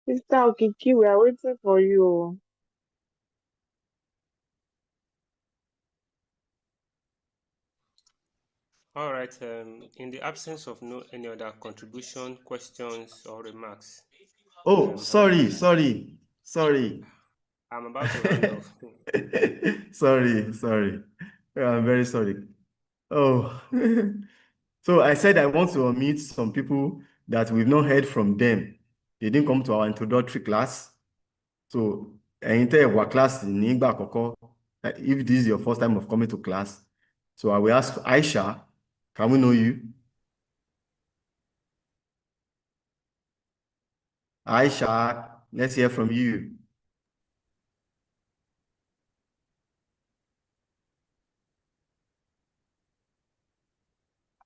Sister Okiki, we are waiting for you. All right. In the absence of no any other contribution, questions, or remarks, Oh, I'm about sorry, sorry, sorry. I'm about to round off. Sorry. I'm very sorry. Oh, so I said I want to meet some people that we've not heard from them. They didn't come to our introductory class. So, ẹ̀yin tẹ́ ẹ wá class nígbà àkọ́kọ́, if this is your first time of coming to class, so I will ask Aisha, can we know you? Aisha, let's hear from you.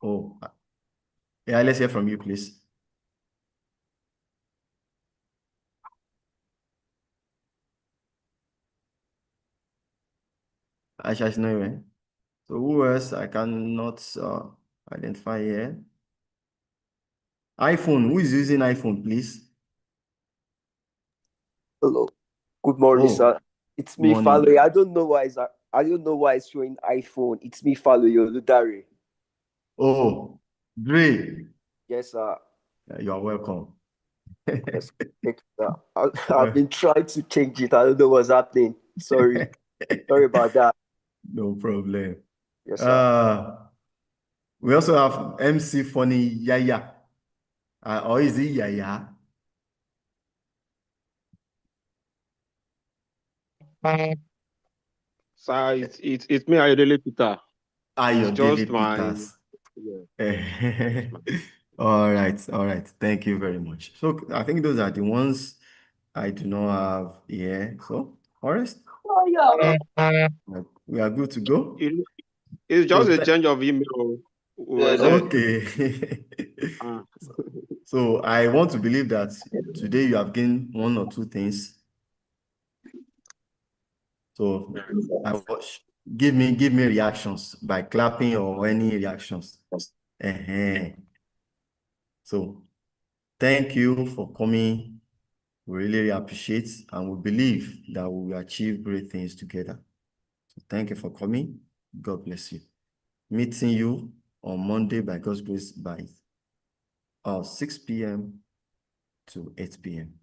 Oh, yeah, let's hear from you, please. Aisha is nowhere. So who else I cannot identify here? iPhone, who is using iPhone, please? Hello. Good morning, Oh, sir. It's me, Morning. Faloy. I don't know why it's showing iPhone. It's me, Faloy Oludare. Oh, Dre. Yes, sir. You are welcome. Yes, thank you, sir. I've been trying to change it. I don't know what's happening. Sorry. Sorry about that. No problem. Yes, sir. We also have MC Funny Yaya. Or is it Yaya? Sir, it's me, Ayodele Peter. It's Ayodele just my Peters. yeah. All right. Thank you very much. So I think those are the ones I do not have here. So, Forrest, we are good to go. It's So, just a change of email. Yes, sir. okay. Ah. So I want to believe that today you have gained one or two things. So I watch. Give me reactions by clapping or any reactions. So thank you for coming. We really appreciate and we believe that we will achieve great things together. So thank you for coming. God bless you. Meeting you on Monday by God's grace by 6 p.m. to 8 p.m.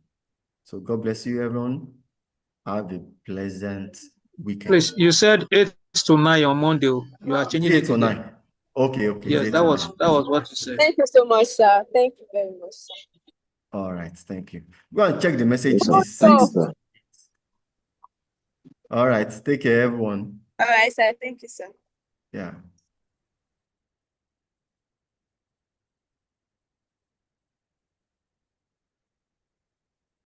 So God bless you, everyone. Have a pleasant weekend. Please, you said 8 to 9 on Monday. You are changing 8 it to again. 9. Okay, Yes, it's 8 that to was 9. what you said. Thank you so much, sir. Thank you very much, sir. All right, thank you. Go and check the message. Yes, It sir. is Thank you, 6. sir. All right, take care, everyone. All right, sir. Thank you, sir. Yeah.